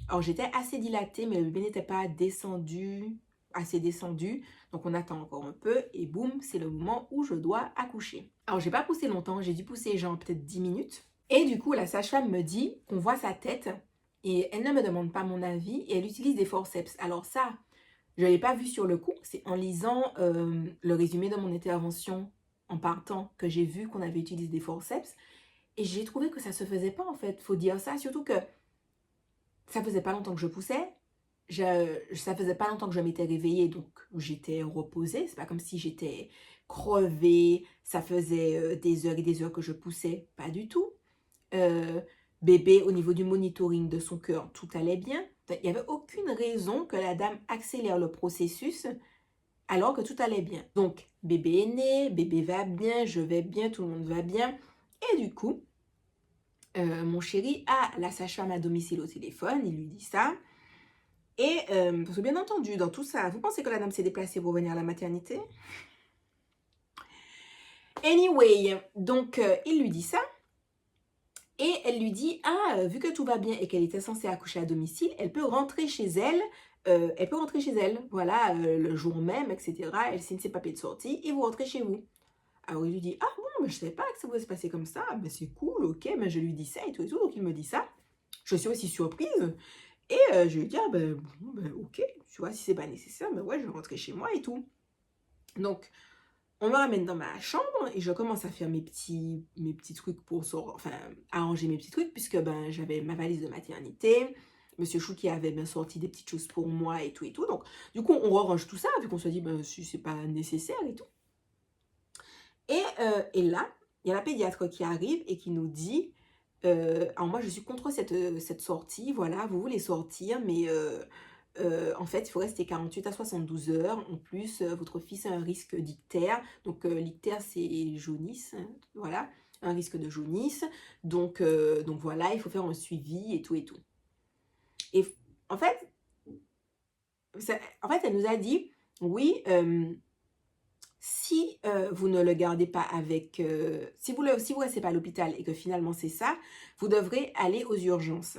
[SPEAKER 1] alors, j'étais assez dilatée, mais le bébé n'était pas descendu, assez descendu. Donc, on attend encore un peu et boum, c'est le moment où je dois accoucher. Alors, j'ai pas poussé longtemps, j'ai dû pousser genre peut-être 10 minutes. Et du coup, la sage-femme me dit qu'on voit sa tête et elle ne me demande pas mon avis et elle utilise des forceps. Alors ça, je ne l'ai pas vu sur le coup, c'est en lisant le résumé de mon intervention en partant que j'ai vu qu'on avait utilisé des forceps. Et j'ai trouvé que ça se faisait pas en fait, faut dire ça. Surtout que ça faisait pas longtemps que je poussais, ça faisait pas longtemps que je m'étais réveillée, donc j'étais reposée. C'est pas comme si j'étais crevée, ça faisait des heures et des heures que je poussais, pas du tout. Bébé, au niveau du monitoring de son cœur, tout allait bien. Il n'y avait aucune raison que la dame accélère le processus alors que tout allait bien. Donc, bébé est né, bébé va bien, je vais bien, tout le monde va bien. Et du coup, mon chéri a la sage-femme à domicile au téléphone, il lui dit ça. Et, parce que bien entendu, dans tout ça, vous pensez que la dame s'est déplacée pour venir à la maternité? Anyway, donc, il lui dit ça. Et elle lui dit, vu que tout va bien et qu'elle était censée accoucher à domicile, elle peut rentrer chez elle. Voilà, le jour même, etc. Elle signe ses papiers de sortie et vous rentrez chez vous. Alors il lui dit, ah bon, mais je ne savais pas que ça pouvait se passer comme ça. Mais c'est cool, ok, mais je lui dis ça et tout et tout. Donc il me dit ça. Je suis aussi surprise. Et je lui dis, ah ben, bon, ben ok, tu vois, si c'est pas nécessaire, ben ouais, je vais rentrer chez moi et tout. Donc, on me ramène dans ma chambre et je commence à faire mes petits trucs pour arranger mes petits trucs puisque ben j'avais ma valise de maternité. Monsieur Chou qui avait bien sorti des petites choses pour moi et tout et tout. Donc du coup on range tout ça vu qu'on se dit ben si c'est pas nécessaire et tout. Et là il y a la pédiatre qui arrive et qui nous dit alors moi je suis contre cette sortie, voilà, vous voulez sortir mais en fait, il faut rester 48 à 72 heures. En plus, votre fils a un risque d'ictère. Donc, l'ictère, c'est jaunisse. Hein, voilà, un risque de jaunisse. Donc voilà, il faut faire un suivi et tout et tout. Et en fait, elle nous a dit, oui, si vous ne le gardez pas avec... si vous restez pas à l'hôpital et que finalement c'est ça, vous devrez aller aux urgences.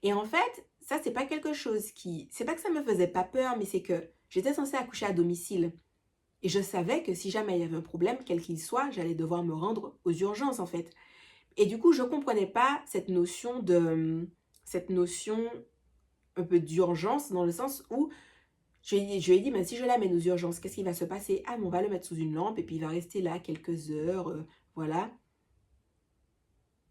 [SPEAKER 1] Et en fait, ça, c'est pas quelque chose qui... C'est pas que ça me faisait pas peur, mais c'est que j'étais censée accoucher à domicile. Et je savais que si jamais il y avait un problème, quel qu'il soit, j'allais devoir me rendre aux urgences, en fait. Et du coup, je comprenais pas cette notion un peu d'urgence, dans le sens où je lui ai dit, mais si je l'amène aux urgences, qu'est-ce qui va se passer? Ah, mais on va le mettre sous une lampe et puis il va rester là quelques heures, voilà.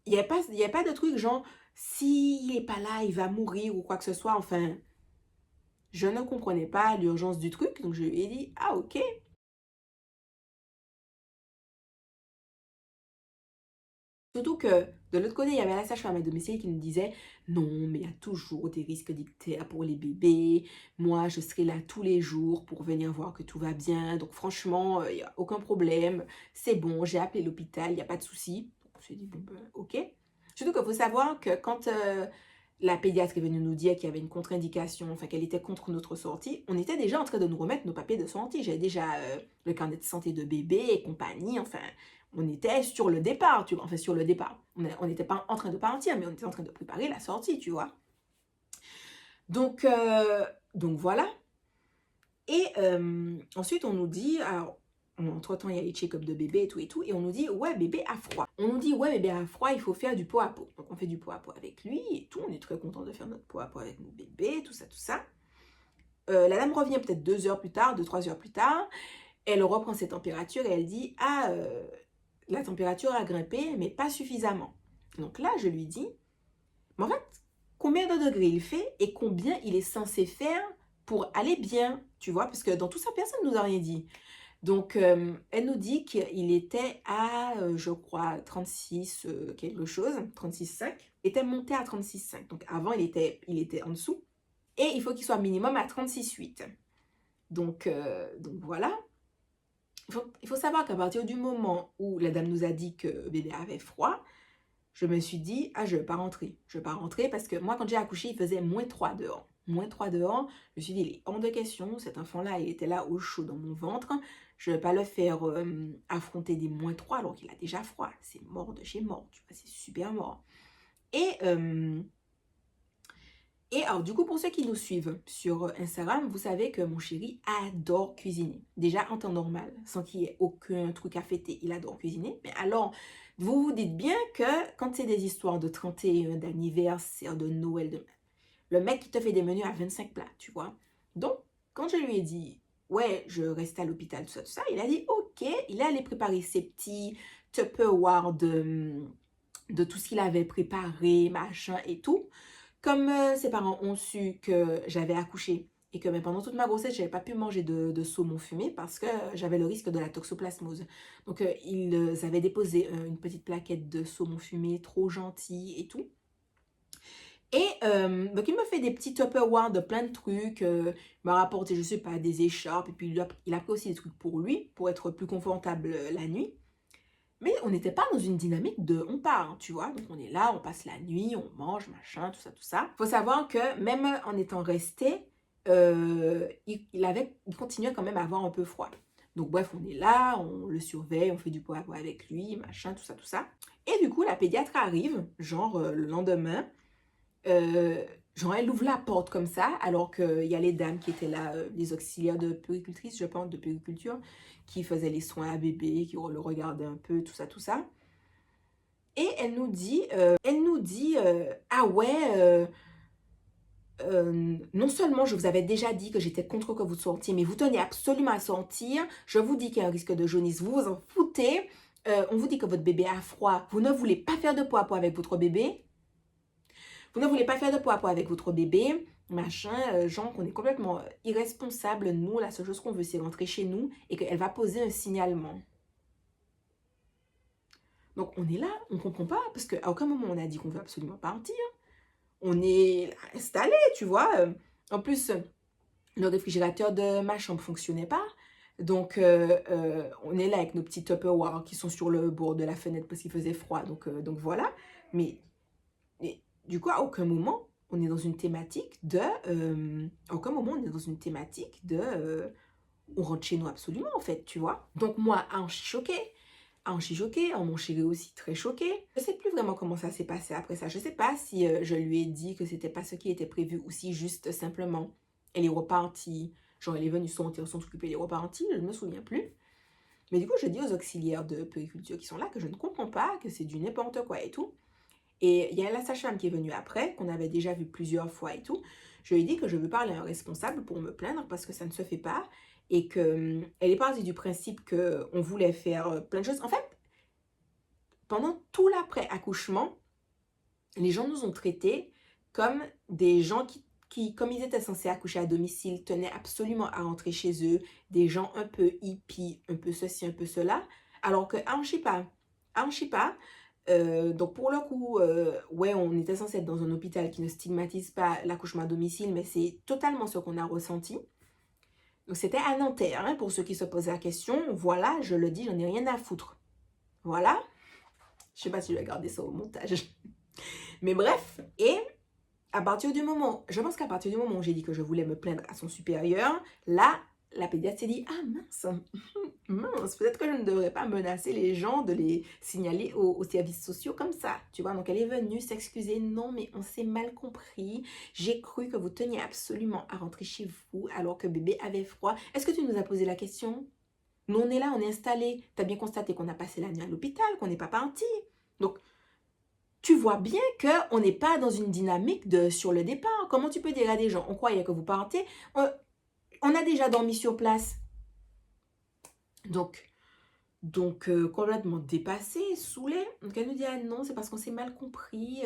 [SPEAKER 1] Il n'y a pas de truc genre, s'il n'est pas là, il va mourir ou quoi que ce soit. Enfin, je ne comprenais pas l'urgence du truc. Donc, je lui ai dit, ah, ok. Surtout que de l'autre côté, il y avait la sage-femme à domicile qui nous disait, non, mais il y a toujours des risques d'ictère pour les bébés. Moi, je serai là tous les jours pour venir voir que tout va bien. Donc, franchement, il n'y a aucun problème. C'est bon, j'ai appelé l'hôpital, il n'y a pas de souci. On s'est dit, bon, ben, ok. Surtout qu'il faut savoir que quand la pédiatre est venue nous dire qu'il y avait une contre-indication, enfin qu'elle était contre notre sortie, on était déjà en train de nous remettre nos papiers de sortie. J'avais déjà le carnet de santé de bébé et compagnie, enfin, on était sur le départ, tu vois, enfin sur le départ. On n'était pas en train de partir, mais on était en train de préparer la sortie, tu vois. Donc voilà. Et ensuite, on nous dit, alors, entre-temps, il y a les check-up de bébé et tout, et on nous dit, ouais, bébé a froid. On nous dit, ouais, bébé a froid, il faut faire du pot à pot. Donc, on fait du pot à pot avec lui et tout, on est très content de faire notre pot à pot avec nos bébés, tout ça, tout ça. La dame revient peut-être 2 heures plus tard, 2-3 heures plus tard, elle reprend ses températures et elle dit, la température a grimpé, mais pas suffisamment. Donc là, je lui dis, mais en fait, combien de degrés il fait et combien il est censé faire pour aller bien, tu vois, parce que dans tout ça, personne ne nous a rien dit. Donc, elle nous dit qu'il était à, je crois, 36 quelque chose, 36,5. Il était monté à 36,5. Donc, avant, il était en dessous. Et il faut qu'il soit minimum à 36,8. Donc voilà. Il faut savoir qu'à partir du moment où la dame nous a dit que bébé avait froid, je me suis dit, ah, je ne vais pas rentrer. Je ne vais pas rentrer parce que moi, quand j'ai accouché, il faisait -3 dehors. -3 dehors, je me suis dit, il est hors de question. Cet enfant-là, il était là au chaud dans mon ventre. Je ne vais pas le faire affronter des -3 alors qu'il a déjà froid. C'est mort de chez mort, tu vois, c'est super mort. Et alors, du coup, pour ceux qui nous suivent sur Instagram, vous savez que mon chéri adore cuisiner. Déjà en temps normal, sans qu'il y ait aucun truc à fêter, il adore cuisiner. Mais alors, vous vous dites bien que quand c'est des histoires de 31, d'anniversaire, de Noël, le mec qui te fait des menus à 25 plats, tu vois. Donc, quand je lui ai dit, ouais, je reste à l'hôpital, tout ça, il a dit, ok, il est allé préparer ses petits Tupperware de tout ce qu'il avait préparé, machin et tout. Comme ses parents ont su que j'avais accouché et que pendant toute ma grossesse, je n'avais pas pu manger de saumon fumé parce que j'avais le risque de la toxoplasmose. Donc, ils avaient déposé une petite plaquette de saumon fumé, trop gentil et tout. Et donc, il me fait des petits Tupperware de plein de trucs. Il m'a rapporté, je sais pas, des écharpes. Et puis, il a pris aussi des trucs pour lui, pour être plus confortable la nuit. Mais on n'était pas dans une dynamique de on part, hein, tu vois. Donc on est là, on passe la nuit, on mange, machin, tout ça, tout ça. Il faut savoir que même en étant resté, il continuait quand même à avoir un peu froid. Donc bref, on est là, on le surveille, on fait du pot à pot avec lui, machin, tout ça, tout ça. Et du coup, la pédiatre arrive, genre le lendemain. Genre, elle ouvre la porte comme ça, alors qu'il y a les dames qui étaient là, les auxiliaires de puéricultrice, je pense, de puériculture, qui faisaient les soins à bébé, qui le regardaient un peu, tout ça, tout ça. Et elle nous dit, ah ouais, non seulement je vous avais déjà dit que j'étais contre que vous sortiez, mais vous tenez absolument à sortir. Je vous dis qu'il y a un risque de jaunisse, vous vous en foutez. On vous dit que votre bébé a froid, vous ne voulez pas faire de pot à pot avec votre bébé. Vous ne voulez pas faire de pot à pot avec votre bébé, machin, genre qu'on est complètement irresponsable. Nous, la seule chose qu'on veut, c'est rentrer chez nous et qu'elle va poser un signalement. Donc, on est là, on ne comprend pas, parce qu'à aucun moment, on a dit qu'on veut absolument partir. On est installé, tu vois. En plus, le réfrigérateur de ma chambre ne fonctionnait pas. Donc, on est là avec nos petits Tupperware qui sont sur le bord de la fenêtre parce qu'il faisait froid. Donc voilà. Mais du coup, à aucun moment, on est dans une thématique de... à aucun moment, on est dans une thématique de... on rentre chez nous absolument, en fait, tu vois. Donc moi, je suis choquée. Mon chéri aussi très choqué. Je ne sais plus vraiment comment ça s'est passé après ça. Je ne sais pas si je lui ai dit que c'était pas ce qui était prévu ou si juste simplement elle est repartie. Genre elle est venue sortir son truc et elle est repartie. Je ne me souviens plus. Mais du coup, je dis aux auxiliaires de puériculture qui sont là que je ne comprends pas, que c'est du n'importe quoi et tout. Et il y a la sage-femme qui est venue après, qu'on avait déjà vu plusieurs fois et tout. Je lui ai dit que je veux parler à un responsable pour me plaindre parce que ça ne se fait pas. Et qu'elle est partie du principe qu'on voulait faire plein de choses. En fait, pendant tout l'après-accouchement, les gens nous ont traités comme des gens qui, comme ils étaient censés accoucher à domicile, tenaient absolument à rentrer chez eux, des gens un peu hippies, un peu ceci, un peu cela, alors que pas. Donc pour le coup, ouais, on était censé être dans un hôpital qui ne stigmatise pas l'accouchement à domicile, mais c'est totalement ce qu'on a ressenti. Donc c'était à Nanterre, hein, pour ceux qui se posaient la question. Voilà, je le dis, j'en ai rien à foutre. Voilà. Je sais pas si je vais garder ça au montage. Mais bref, et je pense qu'à partir du moment où j'ai dit que je voulais me plaindre à son supérieur, là, la pédiatre s'est dit, ah mince, mince, peut-être que je ne devrais pas menacer les gens de les signaler aux services sociaux comme ça, tu vois. Donc elle est venue s'excuser, non mais on s'est mal compris, j'ai cru que vous teniez absolument à rentrer chez vous alors que bébé avait froid. Est-ce que tu nous as posé la question? Nous on est là, on est installés, tu as bien constaté qu'on a passé la nuit à l'hôpital, qu'on n'est pas parti. Donc tu vois bien qu'on n'est pas dans une dynamique de sur le départ. Comment tu peux dire à des gens, on croyait que vous partez, on a déjà dormi sur place. Donc complètement dépassée, saoulée. Donc elle nous dit, ah non, c'est parce qu'on s'est mal compris.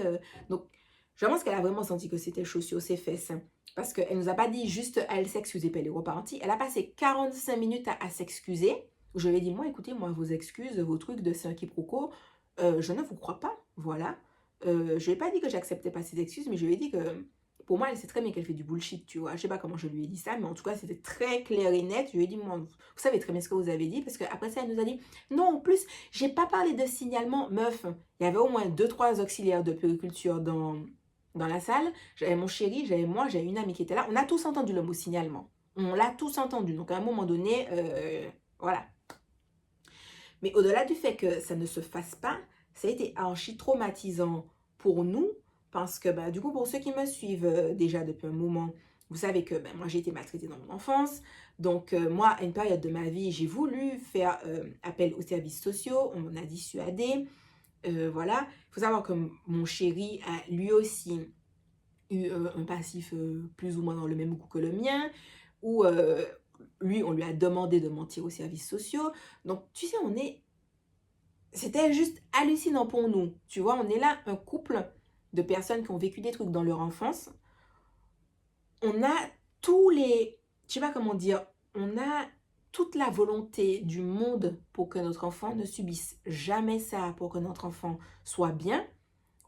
[SPEAKER 1] Donc je pense qu'elle a vraiment senti que c'était chaud sur ses fesses. parce qu'elle nous a pas dit juste à elle s'excuser, puis elle est repartie. Elle a passé 45 minutes à s'excuser. Je lui ai dit, moi, écoutez, moi, vos excuses, vos trucs de c'est un quiproquo, je ne vous crois pas, voilà. Je ne lui ai pas dit que j'acceptais pas ses excuses, mais je lui ai dit que pour moi, elle sait très bien qu'elle fait du bullshit, tu vois. Je sais pas comment je lui ai dit ça, mais en tout cas, c'était très clair et net. Je lui ai dit, moi, vous savez très bien ce que vous avez dit, parce qu'après ça, elle nous a dit, non, en plus, j'ai pas parlé de signalement. Meuf, il y avait au moins 2-3 auxiliaires de puériculture dans la salle. J'avais mon chéri, j'avais moi, j'avais une amie qui était là. On a tous entendu le mot signalement. On l'a tous entendu. Donc, à un moment donné, voilà. Mais au-delà du fait que ça ne se fasse pas, ça a été archi traumatisant pour nous, parce que bah, du coup, pour ceux qui me suivent déjà depuis un moment, vous savez que bah, moi, j'ai été maltraitée dans mon enfance. Donc, moi, à une période de ma vie, j'ai voulu faire appel aux services sociaux. On m'en a dissuadé. Voilà. Il faut savoir que mon chéri a lui aussi eu un passif plus ou moins dans le même goût que le mien, où lui, on lui a demandé de mentir aux services sociaux. Donc, tu sais, c'était juste hallucinant pour nous. Tu vois, on est là, un couple de personnes qui ont vécu des trucs dans leur enfance. On a tous les... Je sais pas comment dire. On a toute la volonté du monde pour que notre enfant ne subisse jamais ça, pour que notre enfant soit bien.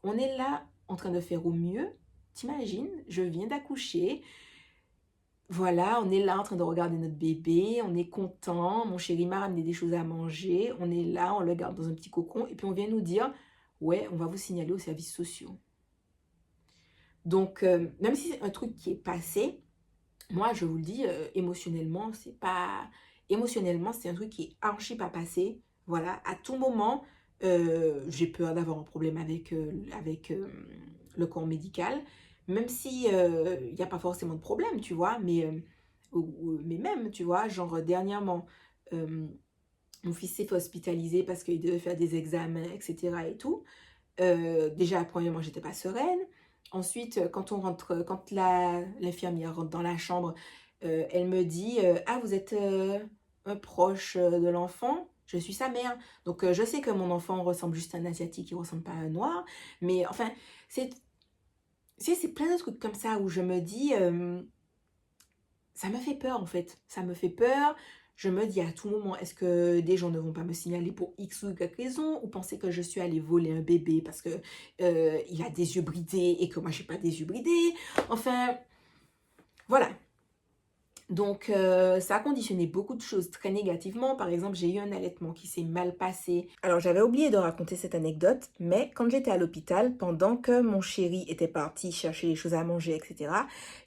[SPEAKER 1] On est là en train de faire au mieux. T'imagines, je viens d'accoucher. Voilà, on est là en train de regarder notre bébé, on est content, mon chéri m'a ramené des choses à manger, on est là, on le garde dans un petit cocon, et puis on vient nous dire, ouais, on va vous signaler aux services sociaux. Donc, même si c'est un truc qui est passé, moi, je vous le dis, émotionnellement, c'est un truc qui est archi pas passé. Voilà, à tout moment, j'ai peur d'avoir un problème avec le corps médical, même si il n'y a pas forcément de problème, tu vois, mais même, tu vois, genre dernièrement, euh, mon fils s'est fait hospitaliser parce qu'il devait faire des examens, etc. et tout. Déjà, premièrement, j'étais pas sereine. Ensuite, quand l'infirmière rentre dans la chambre, elle me dit ah, vous êtes un proche de l'enfant? Je suis sa mère. Donc, je sais que mon enfant ressemble juste à un asiatique, il ressemble pas à un noir. Mais enfin, c'est plein de trucs comme ça où je me dis ça me fait peur en fait. Ça me fait peur. Je me dis à tout moment, est-ce que des gens ne vont pas me signaler pour X ou Y raison, ou penser que je suis allée voler un bébé parce que il a des yeux bridés et que moi j'ai pas des yeux bridés. Enfin, voilà. Donc, ça a conditionné beaucoup de choses très négativement. Par exemple, j'ai eu un allaitement qui s'est mal passé. Alors, j'avais oublié de raconter cette anecdote, mais quand j'étais à l'hôpital, pendant que mon chéri était parti chercher les choses à manger, etc.,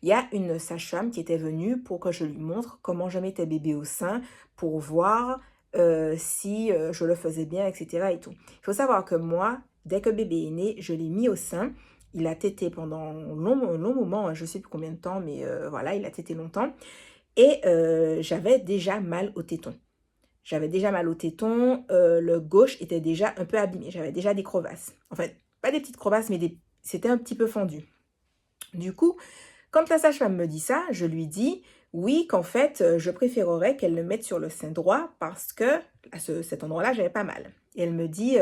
[SPEAKER 1] il y a une sage-femme qui était venue pour que je lui montre comment je mettais bébé au sein pour voir si je le faisais bien, etc. et tout. Il faut savoir que moi, dès que bébé est né, je l'ai mis au sein. Il a tété pendant un long moment, hein, je ne sais plus combien de temps, mais voilà, il a tété longtemps. Et j'avais déjà mal au téton. Le gauche était déjà un peu abîmé. J'avais déjà des crevasses. En fait, pas des petites crevasses, mais c'était un petit peu fendu. Du coup, quand la sage-femme me dit ça, je lui dis oui, qu'en fait, je préférerais qu'elle le mette sur le sein droit parce que à cet endroit-là, j'avais pas mal. Et elle me dit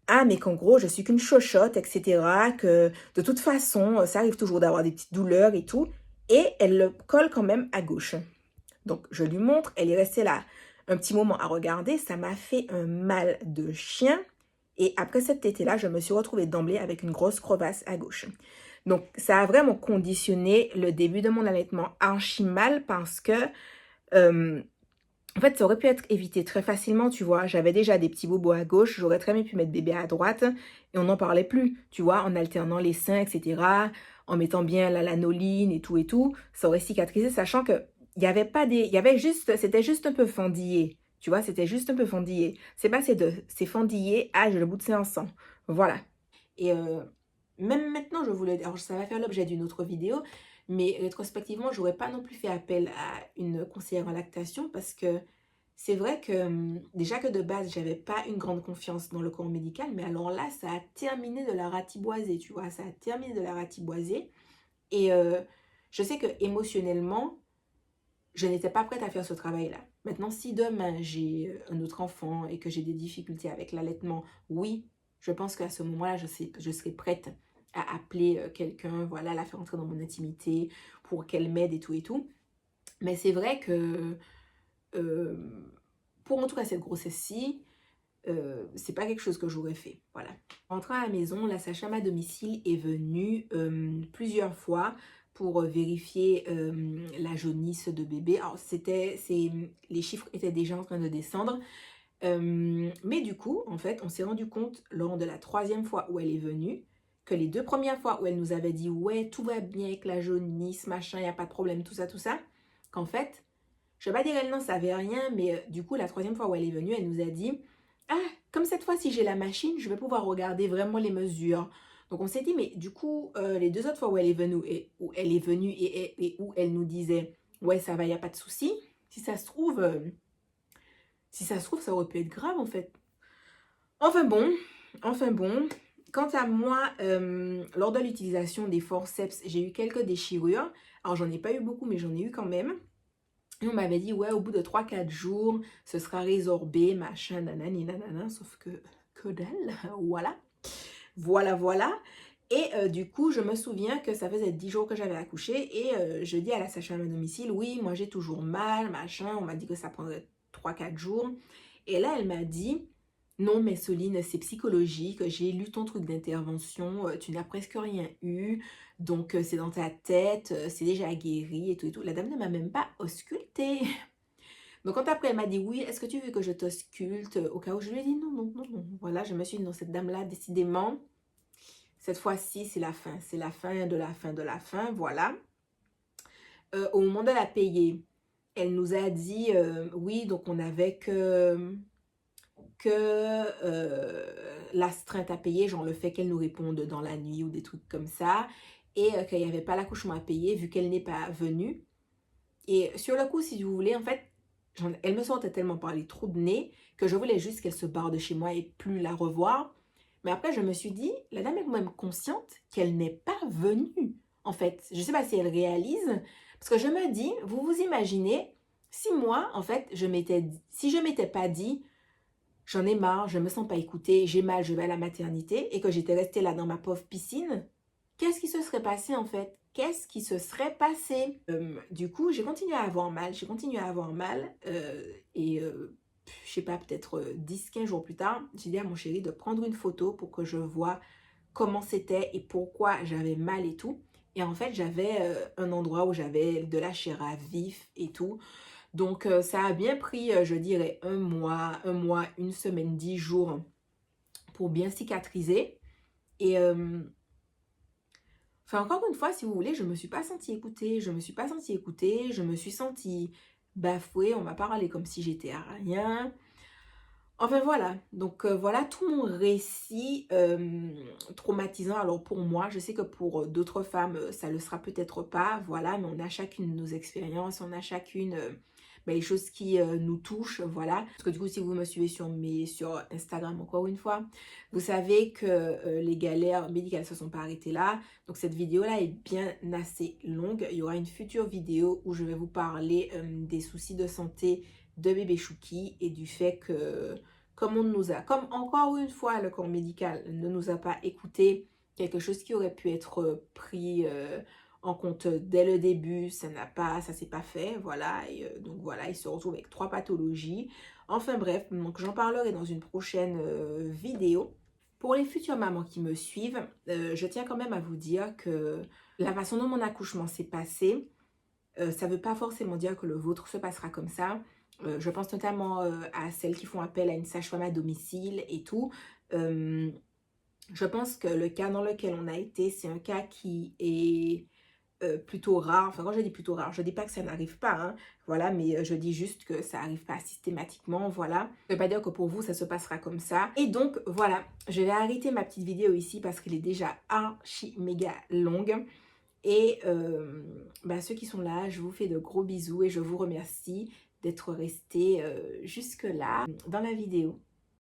[SPEAKER 1] ah, mais qu'en gros, je suis qu'une chochotte, etc. Que de toute façon, ça arrive toujours d'avoir des petites douleurs et tout. Et elle le colle quand même à gauche. Donc, je lui montre, elle est restée là un petit moment à regarder. Ça m'a fait un mal de chien. Et après cette tétée-là, je me suis retrouvée d'emblée avec une grosse crevasse à gauche. Donc, ça a vraiment conditionné le début de mon allaitement archi mal parce que, en fait, ça aurait pu être évité très facilement, tu vois. J'avais déjà des petits bobos à gauche, j'aurais très bien pu mettre bébé à droite et on n'en parlait plus, tu vois, en alternant les seins, etc., en mettant bien la lanoline et tout, ça aurait cicatrisé, sachant que il y avait pas des, il y avait juste, c'était juste un peu fendillé, tu vois, c'était juste un peu fendillé. C'est pas ces deux, c'est fendillé, j'ai le bout de sein en sang, voilà. Et même maintenant, je voulais, alors ça va faire l'objet d'une autre vidéo, mais rétrospectivement, j'aurais pas non plus fait appel à une conseillère en lactation parce que c'est vrai que déjà que de base, j'avais pas une grande confiance dans le corps médical, mais alors là, ça a terminé de la ratiboiser, tu vois, ça a terminé de la ratiboiser. Et je sais que émotionnellement, je n'étais pas prête à faire ce travail-là. Maintenant, si demain j'ai un autre enfant et que j'ai des difficultés avec l'allaitement, oui, je pense qu'à ce moment-là, je serai prête à appeler quelqu'un, voilà, la faire entrer dans mon intimité pour qu'elle m'aide et tout et tout. Mais c'est vrai que pour en tout cas cette grossesse-ci, c'est pas quelque chose que j'aurais fait, voilà. Rentrant à la maison, la sage-femme à domicile est venue plusieurs fois pour vérifier la jaunisse de bébé. Alors les chiffres étaient déjà en train de descendre, mais du coup, en fait, on s'est rendu compte lors de la 3e fois où elle est venue, que les 2 premières fois où elle nous avait dit ouais, tout va bien avec la jaunisse, machin, il n'y a pas de problème, tout ça, qu'en fait, je vais pas dire elle n'en savait rien, mais du coup, la 3e fois où elle est venue, elle nous a dit ah, comme cette fois-ci j'ai la machine, je vais pouvoir regarder vraiment les mesures. Donc on s'est dit, mais du coup, les 2 autres fois où elle est venue et où elle nous disait ouais, ça va, il n'y a pas de souci, si ça se trouve, ça aurait pu être grave en fait. Enfin bon, quant à moi, lors de l'utilisation des forceps, j'ai eu quelques déchirures. Alors j'en ai pas eu beaucoup, mais j'en ai eu quand même. Et on m'avait dit, ouais, au bout de 3-4 jours, ce sera résorbé, machin, nanani, nanana, sauf que dalle, voilà. Voilà. Et du coup, je me souviens que ça faisait 10 jours que j'avais accouché et je dis à la sage-femme à domicile, oui, moi j'ai toujours mal, machin, on m'a dit que ça prendrait 3-4 jours. Et là, elle m'a dit, non, mais Soline, c'est psychologique, j'ai lu ton truc d'intervention, tu n'as presque rien eu, donc c'est dans ta tête, c'est déjà guéri et tout et tout. La dame ne m'a même pas auscultée. Donc quand après elle m'a dit oui, est-ce que tu veux que je t'ausculte au cas où je lui ai dit non. Voilà, je me suis dit non, cette dame-là, décidément, cette fois-ci, c'est la fin. C'est la fin de la fin de la fin, voilà. Au moment de la payer, elle nous a dit oui, donc on avait l'astreinte à payer, genre le fait qu'elle nous réponde dans la nuit ou des trucs comme ça, et qu'il n'y avait pas l'accouchement à payer vu qu'elle n'est pas venue. Et sur le coup, si vous voulez, en fait, elle me sentait tellement par les trous de nez que je voulais juste qu'elle se barre de chez moi et plus la revoir. Mais après, je me suis dit, la dame est quand même consciente qu'elle n'est pas venue. En fait, je ne sais pas si elle réalise, parce que je me dis, vous vous imaginez, si moi, en fait, si je m'étais pas dit, j'en ai marre, je me sens pas écoutée, j'ai mal, je vais à la maternité, et que j'étais restée là dans ma pauvre piscine, qu'est-ce qui se serait passé en fait? Qu'est-ce qui se serait passé? Du coup, j'ai continué à avoir mal, et je sais pas, peut-être 10-15 jours plus tard, j'ai dit à mon chéri de prendre une photo pour que je vois comment c'était et pourquoi j'avais mal et tout. Et en fait, j'avais un endroit où j'avais de la chair à vif et tout. Donc, ça a bien pris, je dirais, un mois, une semaine, 10 jours pour bien cicatriser. Et enfin, encore une fois, si vous voulez, je ne me suis pas sentie écoutée, je me suis sentie bafouée, on m'a parlé comme si j'étais à rien. Enfin voilà, donc voilà tout mon récit traumatisant. Alors pour moi, je sais que pour d'autres femmes, ça ne le sera peut-être pas, voilà, mais on a chacune nos expériences, on a chacune les choses qui nous touchent, voilà. Parce que du coup, si vous me suivez sur Instagram encore une fois, vous savez que les galères médicales ne se sont pas arrêtées là. Donc cette vidéo-là est bien assez longue. Il y aura une future vidéo où je vais vous parler des soucis de santé de bébé Chouki et du fait que comme encore une fois le corps médical ne nous a pas écouté, quelque chose qui aurait pu être pris en compte dès le début, ça s'est pas fait, voilà, et donc voilà, il se retrouve avec 3 pathologies. Enfin bref, donc j'en parlerai dans une prochaine vidéo. Pour les futures mamans qui me suivent, je tiens quand même à vous dire que la façon dont mon accouchement s'est passé, ça ne veut pas forcément dire que le vôtre se passera comme ça. Je pense notamment à celles qui font appel à une sage-femme à domicile et tout. Je pense que le cas dans lequel on a été, c'est un cas qui est plutôt rare. Enfin, quand je dis plutôt rare, je dis pas que ça n'arrive pas, hein, voilà, mais je dis juste que ça arrive pas systématiquement, voilà. Ça veut pas dire que pour vous, ça se passera comme ça. Et donc, voilà, je vais arrêter ma petite vidéo ici parce qu'elle est déjà archi méga longue. Et ceux qui sont là, je vous fais de gros bisous et je vous remercie d'être restés jusque là dans la vidéo.